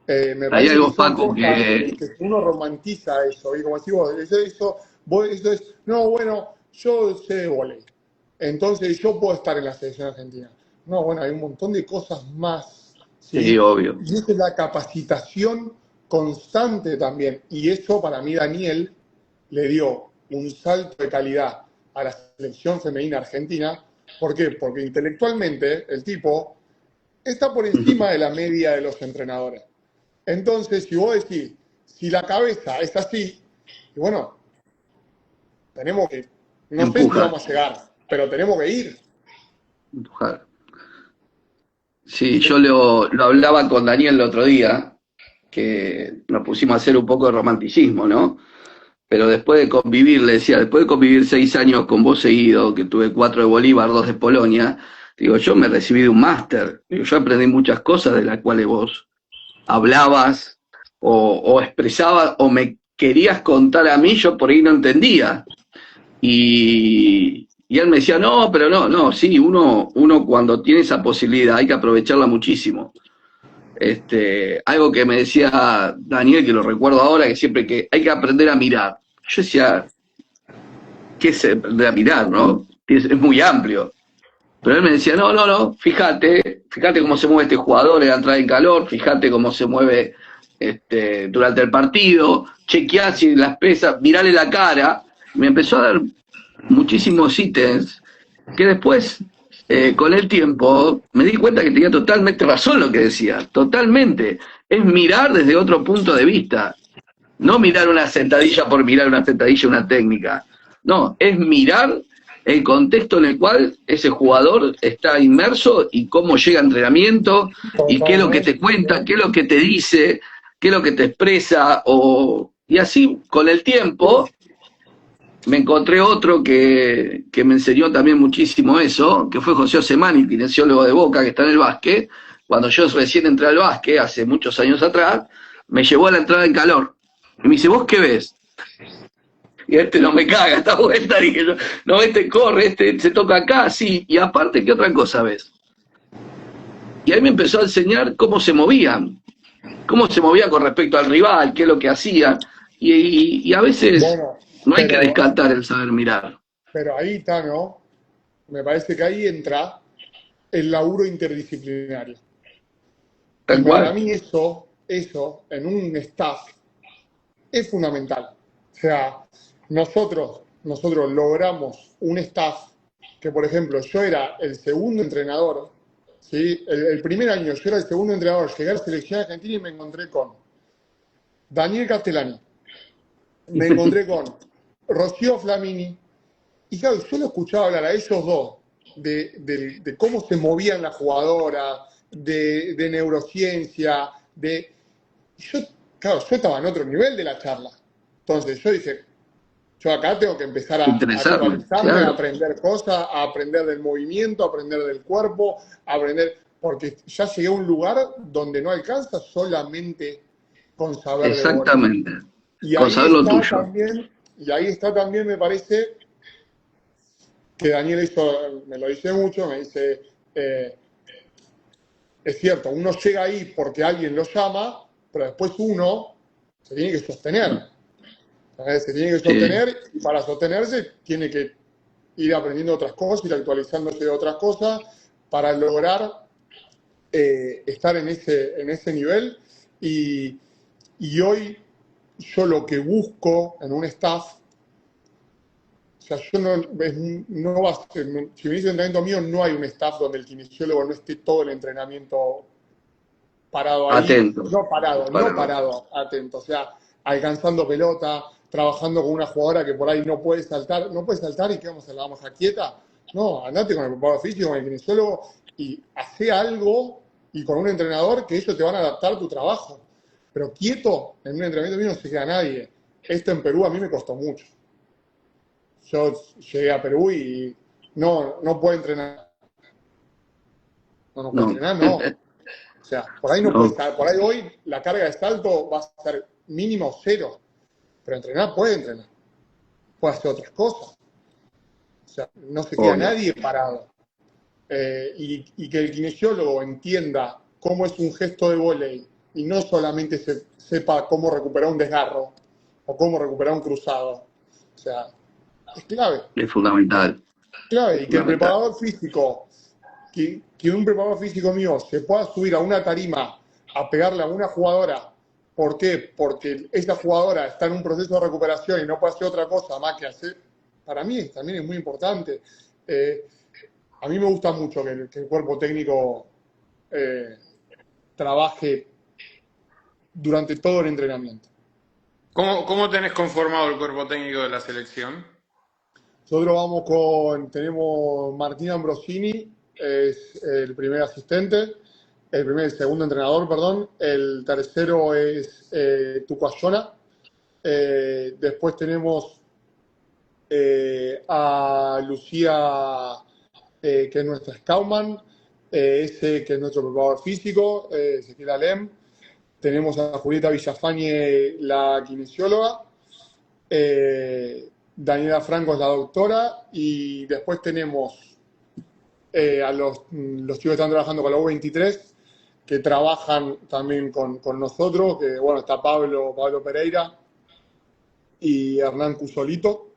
Me hay parece que algo, son Facu, cosas que que uno romantiza eso, y como decís vos, eso es, no, bueno, yo sé de vóley, entonces yo puedo estar en la selección argentina. No, bueno, hay un montón de cosas más, sí, ¿sí? obvio. Y esa es la capacitación constante también, y eso para mí Daniel le dio un salto de calidad a la selección femenina argentina. ¿Por qué? Porque intelectualmente el tipo está por encima de la media de los entrenadores. Entonces, si vos decís, si la cabeza es así, y bueno, tenemos que, no sé si Empuja, vamos a llegar, pero tenemos que ir. empujar. Sí, yo lo hablaba con Daniel el otro día, que nos pusimos a hacer un poco de romanticismo, ¿no? Pero después de convivir, le decía, después de convivir 6 años con vos seguido, que tuve 4 de Bolívar, 2 de Polonia, digo, yo me recibí de un máster. Digo, yo aprendí muchas cosas de las cuales vos hablabas o expresabas o me querías contar a mí, yo por ahí no entendía. Y él me decía, no, pero no, sí, uno cuando tiene esa posibilidad hay que aprovecharla muchísimo. Algo que me decía Daniel, que lo recuerdo ahora, que siempre que hay que aprender a mirar. Yo decía, ¿qué es aprender a mirar, no? Es muy amplio. Pero él me decía, no, fíjate cómo se mueve este jugador en la entrada en calor, fíjate cómo se mueve durante el partido, chequeá si las pesas, mirale la cara. Me empezó a dar muchísimos ítems que después, con el tiempo, me di cuenta que tenía totalmente razón lo que decía, totalmente. Es mirar desde otro punto de vista, no mirar una sentadilla por mirar una sentadilla, una técnica. No, es mirar el contexto en el cual ese jugador está inmerso y cómo llega a entrenamiento y qué es lo que te cuenta, qué es lo que te dice, qué es lo que te expresa. Y así, con el tiempo, me encontré otro que me enseñó también muchísimo eso, que fue José Osemani, kinesiólogo de Boca, que está en el básquet. Cuando yo recién entré al básquet, hace muchos años atrás, me llevó a la entrada en calor. Y me dice, ¿vos qué ves? Y no me caga esta vuelta, dije yo, no, corre, se toca acá, sí. Y aparte, ¿qué otra cosa ves? Y ahí me empezó a enseñar cómo se movían con respecto al rival, qué es lo que hacían. Y a veces Bueno, no hay que pero, descartar el saber mirar. pero ahí está, ¿no? Me parece que ahí entra el laburo interdisciplinario. Y Tal para cual. mí eso en un staff es fundamental. O sea, nosotros logramos un staff que, por ejemplo, yo era el segundo entrenador, ¿sí? El primer año yo era el segundo entrenador, llegué a la selección argentina y me encontré con Daniel Castellani, me encontré con Rocío Flamini, y claro, yo lo escuchaba hablar a ellos dos de cómo se movían las jugadoras, de neurociencia, yo, claro, yo estaba en otro nivel de la charla. Entonces yo dije, yo acá tengo que empezar a Interesarme, actualizarme, a claro. aprender cosas, a aprender del movimiento, a aprender del cuerpo, a aprender, porque ya llegué a un lugar donde no alcanza solamente con saber de vóley. Exactamente. Y Con ahí saber lo está tuyo. también, y ahí está también, me parece, que Daniel hizo, me lo dice mucho, me dice, es cierto, uno llega ahí porque alguien lo llama, pero después uno se tiene que sostener. ¿Sabes? Se tiene que Sí, sostener y para sostenerse tiene que ir aprendiendo otras cosas, ir actualizándose de otras cosas para lograr estar en ese nivel. Y, y hoy yo lo que busco en un staff, o sea, yo no va a ser, si me dice entrenamiento mío, no hay un staff donde el kinesiólogo no esté todo el entrenamiento parado ahí, atento. no Para, parado, atento, o sea, alcanzando pelota, trabajando con una jugadora que por ahí no puede saltar y que vamos a la vamos a quieta. No, andate con el preparador físico, con el kinesiólogo y hace algo y con un entrenador que ellos te van a adaptar tu trabajo. Pero quieto, en un entrenamiento mío no se queda nadie. Esto en Perú a mí me costó mucho. Yo llegué a Perú y no puedo entrenar. No puedo no. entrenar, no. sea, por ahí no puede estar, por ahí hoy la carga de salto va a ser mínimo 0, pero entrenar, puede hacer otras cosas. O sea, no se queda nadie parado. Y que el kinesiólogo entienda cómo es un gesto de vóley y no solamente sepa cómo recuperar un desgarro o cómo recuperar un cruzado. O sea, es clave. Es fundamental. Clave. Y que el preparador físico, que un preparador físico mío se pueda subir a una tarima a pegarle a una jugadora. ¿Por qué? Porque esa jugadora está en un proceso de recuperación y no puede hacer otra cosa más que hacer. Para mí también es muy importante. A mí me gusta mucho que el cuerpo técnico trabaje durante todo el entrenamiento. ¿Cómo tenés conformado el cuerpo técnico de la selección? Nosotros tenemos Martín Ambrosini, es el primer asistente, el segundo entrenador, perdón. El tercero es Tuco Ayona. Después tenemos a Lucía, que es nuestra Scoutman, ese que es nuestro preparador físico, Ezequiel Alem. Tenemos a Julieta Villafañe, la kinesióloga. Daniela Franco es la doctora. Y después tenemos a los chicos que están trabajando con la U23, que trabajan también con nosotros, que bueno, está Pablo Pereira y Hernán Cusolito.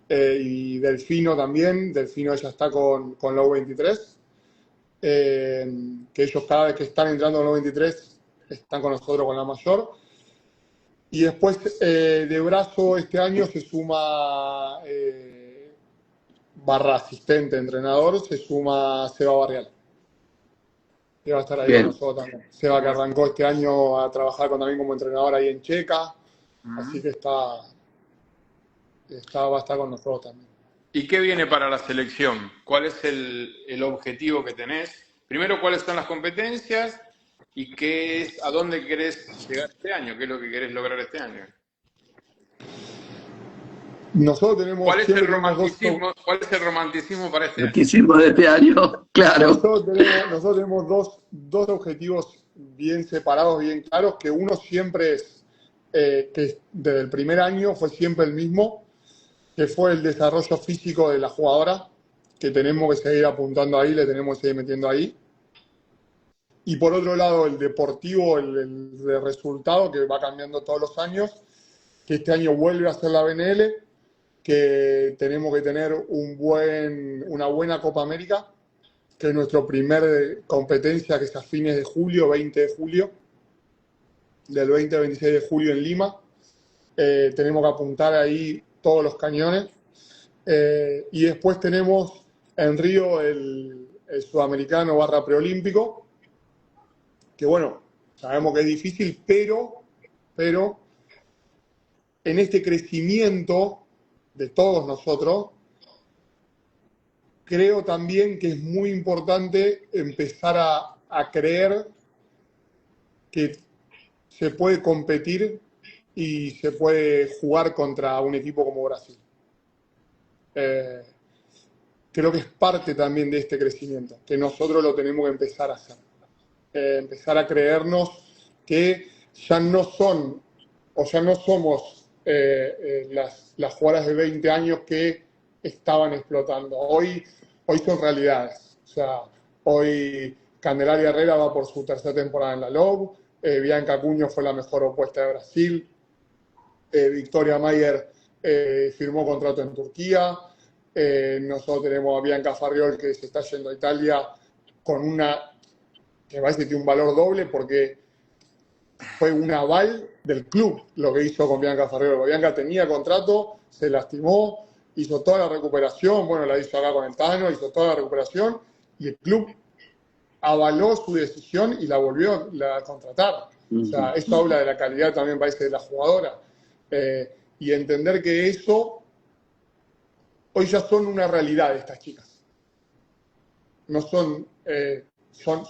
Y Delfino también. Delfino ella está con la U23. Que ellos cada vez que están entrando en la U23 están con nosotros con la mayor. Y después de brazo este año se suma barra asistente entrenador, se suma Seba Barrial, que va a estar ahí con nosotros también. Seba, que arrancó este año a trabajar también como entrenador ahí en Checa, así que va a estar con nosotros también. ¿Y qué viene para la selección? ¿Cuál es el objetivo que tenés? Primero, ¿cuáles son las competencias? ¿Y a dónde querés llegar este año? ¿Qué es lo que querés lograr este año? Nosotros tenemos ¿Cuál es el romanticismo para este año? Romanticismo de este año, claro. Nosotros tenemos dos objetivos bien separados, bien claros, que uno siempre es, que desde el primer año fue siempre el mismo, que fue el desarrollo físico de la jugadora, que tenemos que seguir apuntando ahí, le tenemos que seguir metiendo ahí. Y por otro lado, el deportivo, el de resultado, que va cambiando todos los años, que este año vuelve a ser la BNL, que tenemos que tener una buena Copa América, que es nuestra primer competencia, que es a fines de julio, 20 de julio, del 20 al 26 de julio en Lima. Tenemos que apuntar ahí todos los cañones. Y después tenemos en Río el sudamericano barra preolímpico, que bueno, sabemos que es difícil, pero en este crecimiento de todos nosotros, creo también que es muy importante empezar a creer que se puede competir y se puede jugar contra un equipo como Brasil. Creo que es parte también de este crecimiento, que nosotros lo tenemos que empezar a hacer. Empezar a creernos que ya no son o ya no somos las jugadoras de 20 años que estaban explotando. Hoy son realidades. O sea, hoy Candelaria Herrera va por su tercera temporada en la LOB, Bianca Acuño fue la mejor opuesta de Brasil, Victoria Mayer firmó contrato en Turquía, nosotros tenemos a Bianca Farriol, que se está yendo a Italia con que parece que tiene un valor doble, porque fue un aval del club lo que hizo con Bianca Farriol. Bianca tenía contrato, se lastimó, hizo toda la recuperación, bueno, la hizo acá con el Tano, hizo toda la recuperación, y el club avaló su decisión y la volvió a contratar. O sea, eso habla de la calidad también, parece, de la jugadora. Y entender que eso hoy ya son una realidad estas chicas. No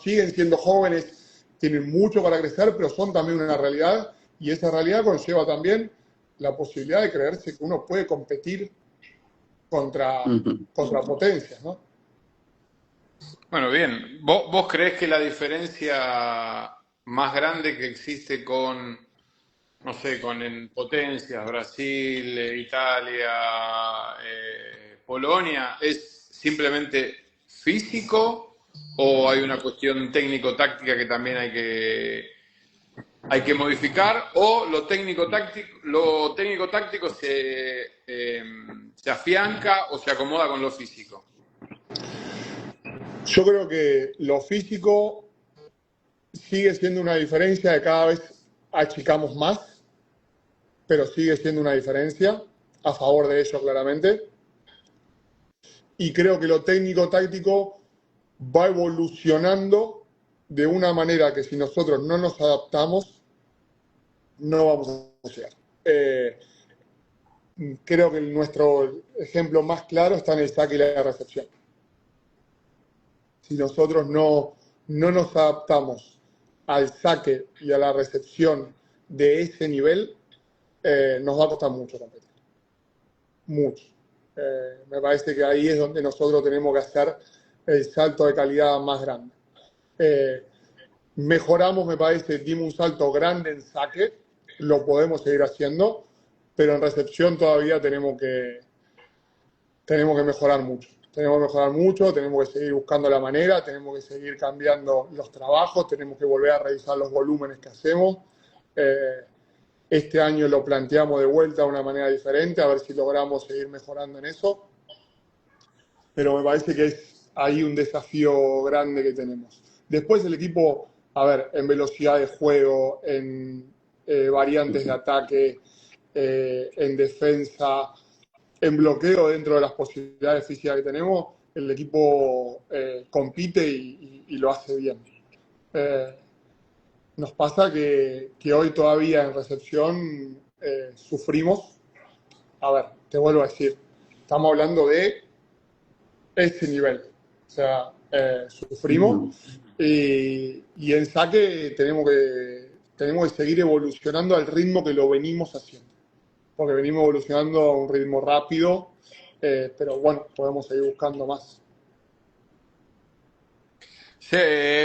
siguen siendo jóvenes, tienen mucho para crecer, pero son también una realidad, y esa realidad conlleva también la posibilidad de creerse que uno puede competir contra potencias, ¿no? Bueno, bien. ¿Vos creés que la diferencia más grande que existe con, no sé, con en potencias, Brasil, Italia, Polonia, es simplemente físico o hay una cuestión técnico-táctica que también hay que modificar o lo técnico-táctico se afianca o se acomoda con lo físico? Yo creo que lo físico sigue siendo una diferencia de cada vez achicamos más, pero sigue siendo una diferencia a favor de ello claramente. Y creo que lo técnico-táctico va evolucionando de una manera que si nosotros no nos adaptamos, no vamos a llegar. Creo que nuestro ejemplo más claro está en el saque y la recepción. Si nosotros no nos adaptamos al saque y a la recepción de ese nivel, nos va a costar mucho competir. Mucho. Me parece que ahí es donde nosotros tenemos que hacer el salto de calidad más grande. Mejoramos, me parece, dimos un salto grande en saque, lo podemos seguir haciendo, pero en recepción todavía tenemos que mejorar mucho. Tenemos que mejorar mucho, tenemos que seguir buscando la manera, tenemos que seguir cambiando los trabajos, tenemos que volver a revisar los volúmenes que hacemos. Este año lo planteamos de vuelta de una manera diferente, a ver si logramos seguir mejorando en eso. Pero me parece que es ahí un desafío grande que tenemos. Después el equipo, a ver, en velocidad de juego, en variantes de ataque, en defensa, en bloqueo dentro de las posibilidades físicas que tenemos, el equipo compite y lo hace bien. Nos pasa que hoy todavía en recepción sufrimos. A ver, te vuelvo a decir, estamos hablando de ese nivel. O sea, sufrimos y en saque tenemos que seguir evolucionando al ritmo que lo venimos haciendo. Porque venimos evolucionando a un ritmo rápido, pero bueno, podemos seguir buscando más. Sí,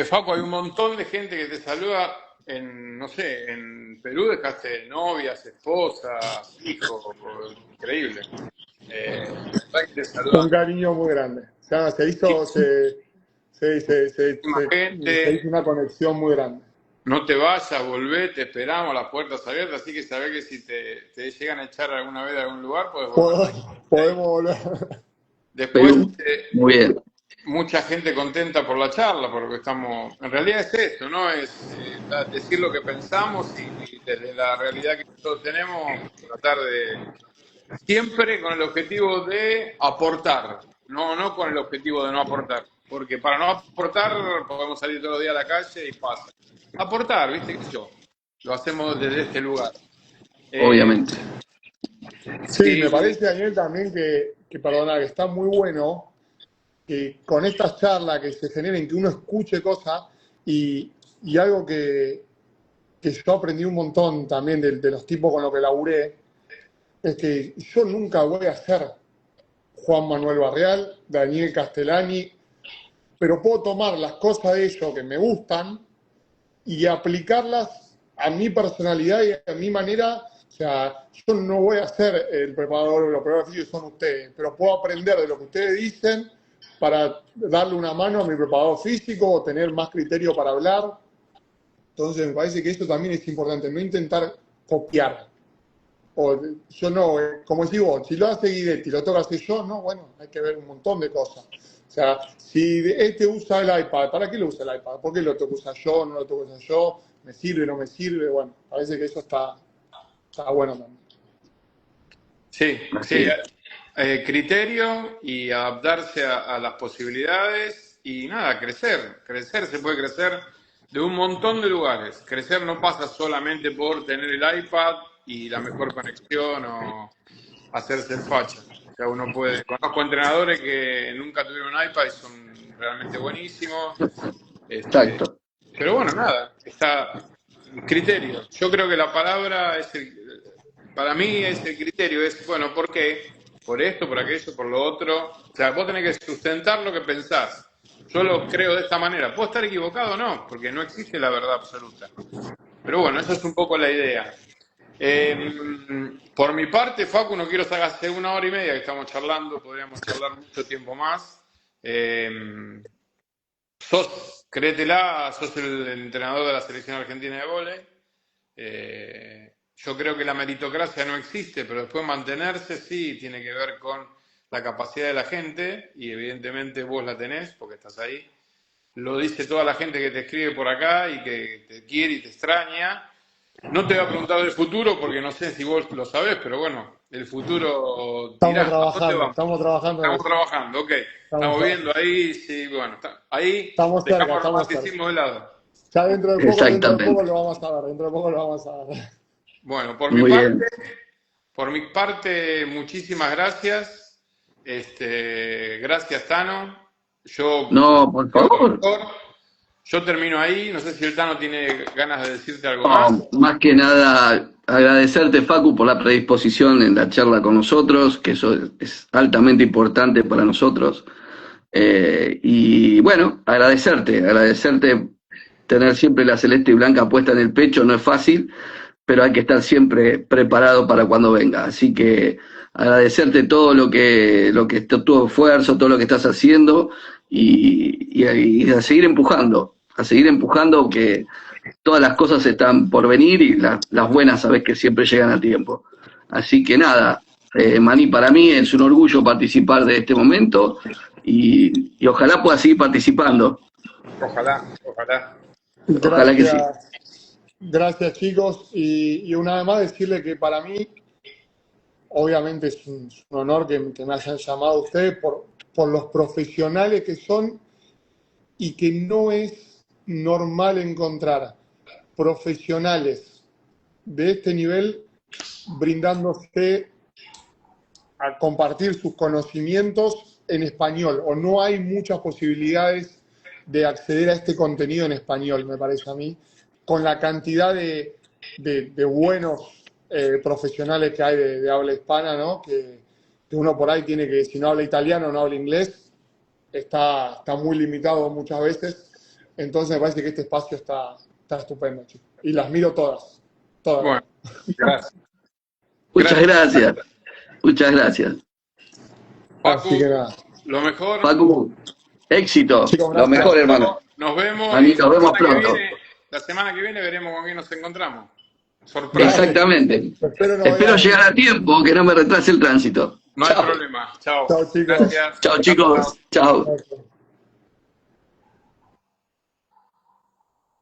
Facu, hay un montón de gente que te saluda en, no sé, en Perú dejaste novias, esposas, hijos, increíble. La verdad que te Un saludan cariño muy grande. O sea, muchísima se hizo gente. una conexión muy grande. No te vayas, volvé, te esperamos, las puertas abiertas, así que sabés que si te llegan a echar alguna vez de algún lugar, puedes volver. Podemos volver. Después, Perú, muy bien. mucha gente contenta por la charla, porque estamos, en realidad es esto, ¿no? Es decir lo que pensamos y desde la realidad que nosotros tenemos, tratar de, siempre con el objetivo de aportar, no con el objetivo de no aportar, porque para no aportar podemos salir todos los días a la calle y pasa. Aportar, ¿viste? ¿Qué sé yo? Lo hacemos desde este lugar. Obviamente. Sí, me Sí, parece, Daniel, también perdona, que está muy bueno que con estas charlas que se generen, que uno escuche cosas y algo que yo aprendí un montón también de los tipos con los que laburé, es que yo nunca voy a ser Juan Manuel Barreal, Daniel Castellani, pero puedo tomar las cosas de ellos que me gustan y aplicarlas a mi personalidad y a mi manera. O sea, yo no voy a ser el preparador, los preparadores físicos son ustedes, pero puedo aprender de lo que ustedes dicen para darle una mano a mi preparador físico o tener más criterio para hablar. Entonces me parece que esto también es importante, no intentar copiar. O yo no, como decís vos, si lo hace Guidetti, lo tengo que hacer yo, no, bueno, hay que ver un montón de cosas. O sea, si este usa el iPad, ¿para qué lo usa el iPad? ¿Por qué lo tengo que usar yo? ¿No lo tengo que usar yo? ¿Me sirve? ¿No me sirve? Bueno, parece que eso está bueno también. sí, Así sí. es. Criterio y adaptarse a las posibilidades y nada, crecer. Crecer se puede crecer de un montón de lugares. Crecer no pasa solamente por tener el iPad y la mejor conexión o hacerse el facha. O sea, uno puede. Conozco entrenadores que nunca tuvieron un iPad y son realmente buenísimos. Exacto. Pero bueno, nada, está criterio. Yo creo que la palabra para mí es el criterio, es, bueno, ¿por qué? Por esto, por aquello, por lo otro. O sea, vos tenés que sustentar lo que pensás. Yo lo creo de esta manera. ¿Puedo estar equivocado o no? Porque no existe la verdad absoluta. Pero bueno, esa es un poco la idea. Por mi parte, Facu, no quiero sacar hace 1 hora y media que estamos charlando, podríamos charlar mucho tiempo más. Créetela, sos el entrenador de la selección argentina de vóley. Yo creo que la meritocracia no existe, pero después mantenerse sí tiene que ver con la capacidad de la gente, y evidentemente vos la tenés porque estás ahí. Lo dice toda la gente que te escribe por acá y que te quiere y te extraña. No te voy a preguntar del futuro porque no sé si vos lo sabés, pero bueno, el futuro dirá. Estamos trabajando. Estamos trabajando, ok. Estamos viendo ahí, sí, bueno, ahí estamos cerca, dejamos el romanticismo de lado. Ya dentro de poco lo vamos a ver, Bueno, por mi parte, muchísimas gracias. Gracias, Tano. No, por favor. Yo termino ahí, no sé si el Tano tiene ganas de decirte algo más. Más que nada, agradecerte, Facu, por la predisposición en la charla con nosotros, que eso es altamente importante para nosotros. Y bueno, agradecerte, tener siempre la celeste y blanca puesta en el pecho no es fácil, pero hay que estar siempre preparado para cuando venga. Así que agradecerte todo lo que tu esfuerzo, todo lo que estás haciendo, y a seguir empujando, que todas las cosas están por venir, y las buenas sabes que siempre llegan a tiempo. Así que nada, Maní, para mí es un orgullo participar de este momento, y ojalá pueda seguir participando. Ojalá. Ojalá que sí. Gracias, chicos, y una vez más decirle que para mí, obviamente es un honor que me hayan llamado ustedes por los profesionales que son, y que no es normal encontrar profesionales de este nivel brindándose a compartir sus conocimientos en español, o no hay muchas posibilidades de acceder a este contenido en español, me parece a mí, con la cantidad de buenos profesionales que hay de habla hispana, ¿no? Que uno por ahí tiene que, si no habla italiano, no habla inglés, está muy limitado muchas veces. Entonces me parece que este espacio está estupendo, chicos. Y las miro todas. Bueno, gracias. Muchas gracias. Facu, así que nada. Lo mejor. Facu, éxito. Chicos, lo mejor, hermano. Nos vemos. Nos vemos pronto. La semana que viene veremos con quién nos encontramos. Sorpresa. Exactamente. Espero llegar a tiempo, que no me retrase el tránsito. No hay problema. Chao. Chao, chicos. Gracias. Chao, chicos. Chao.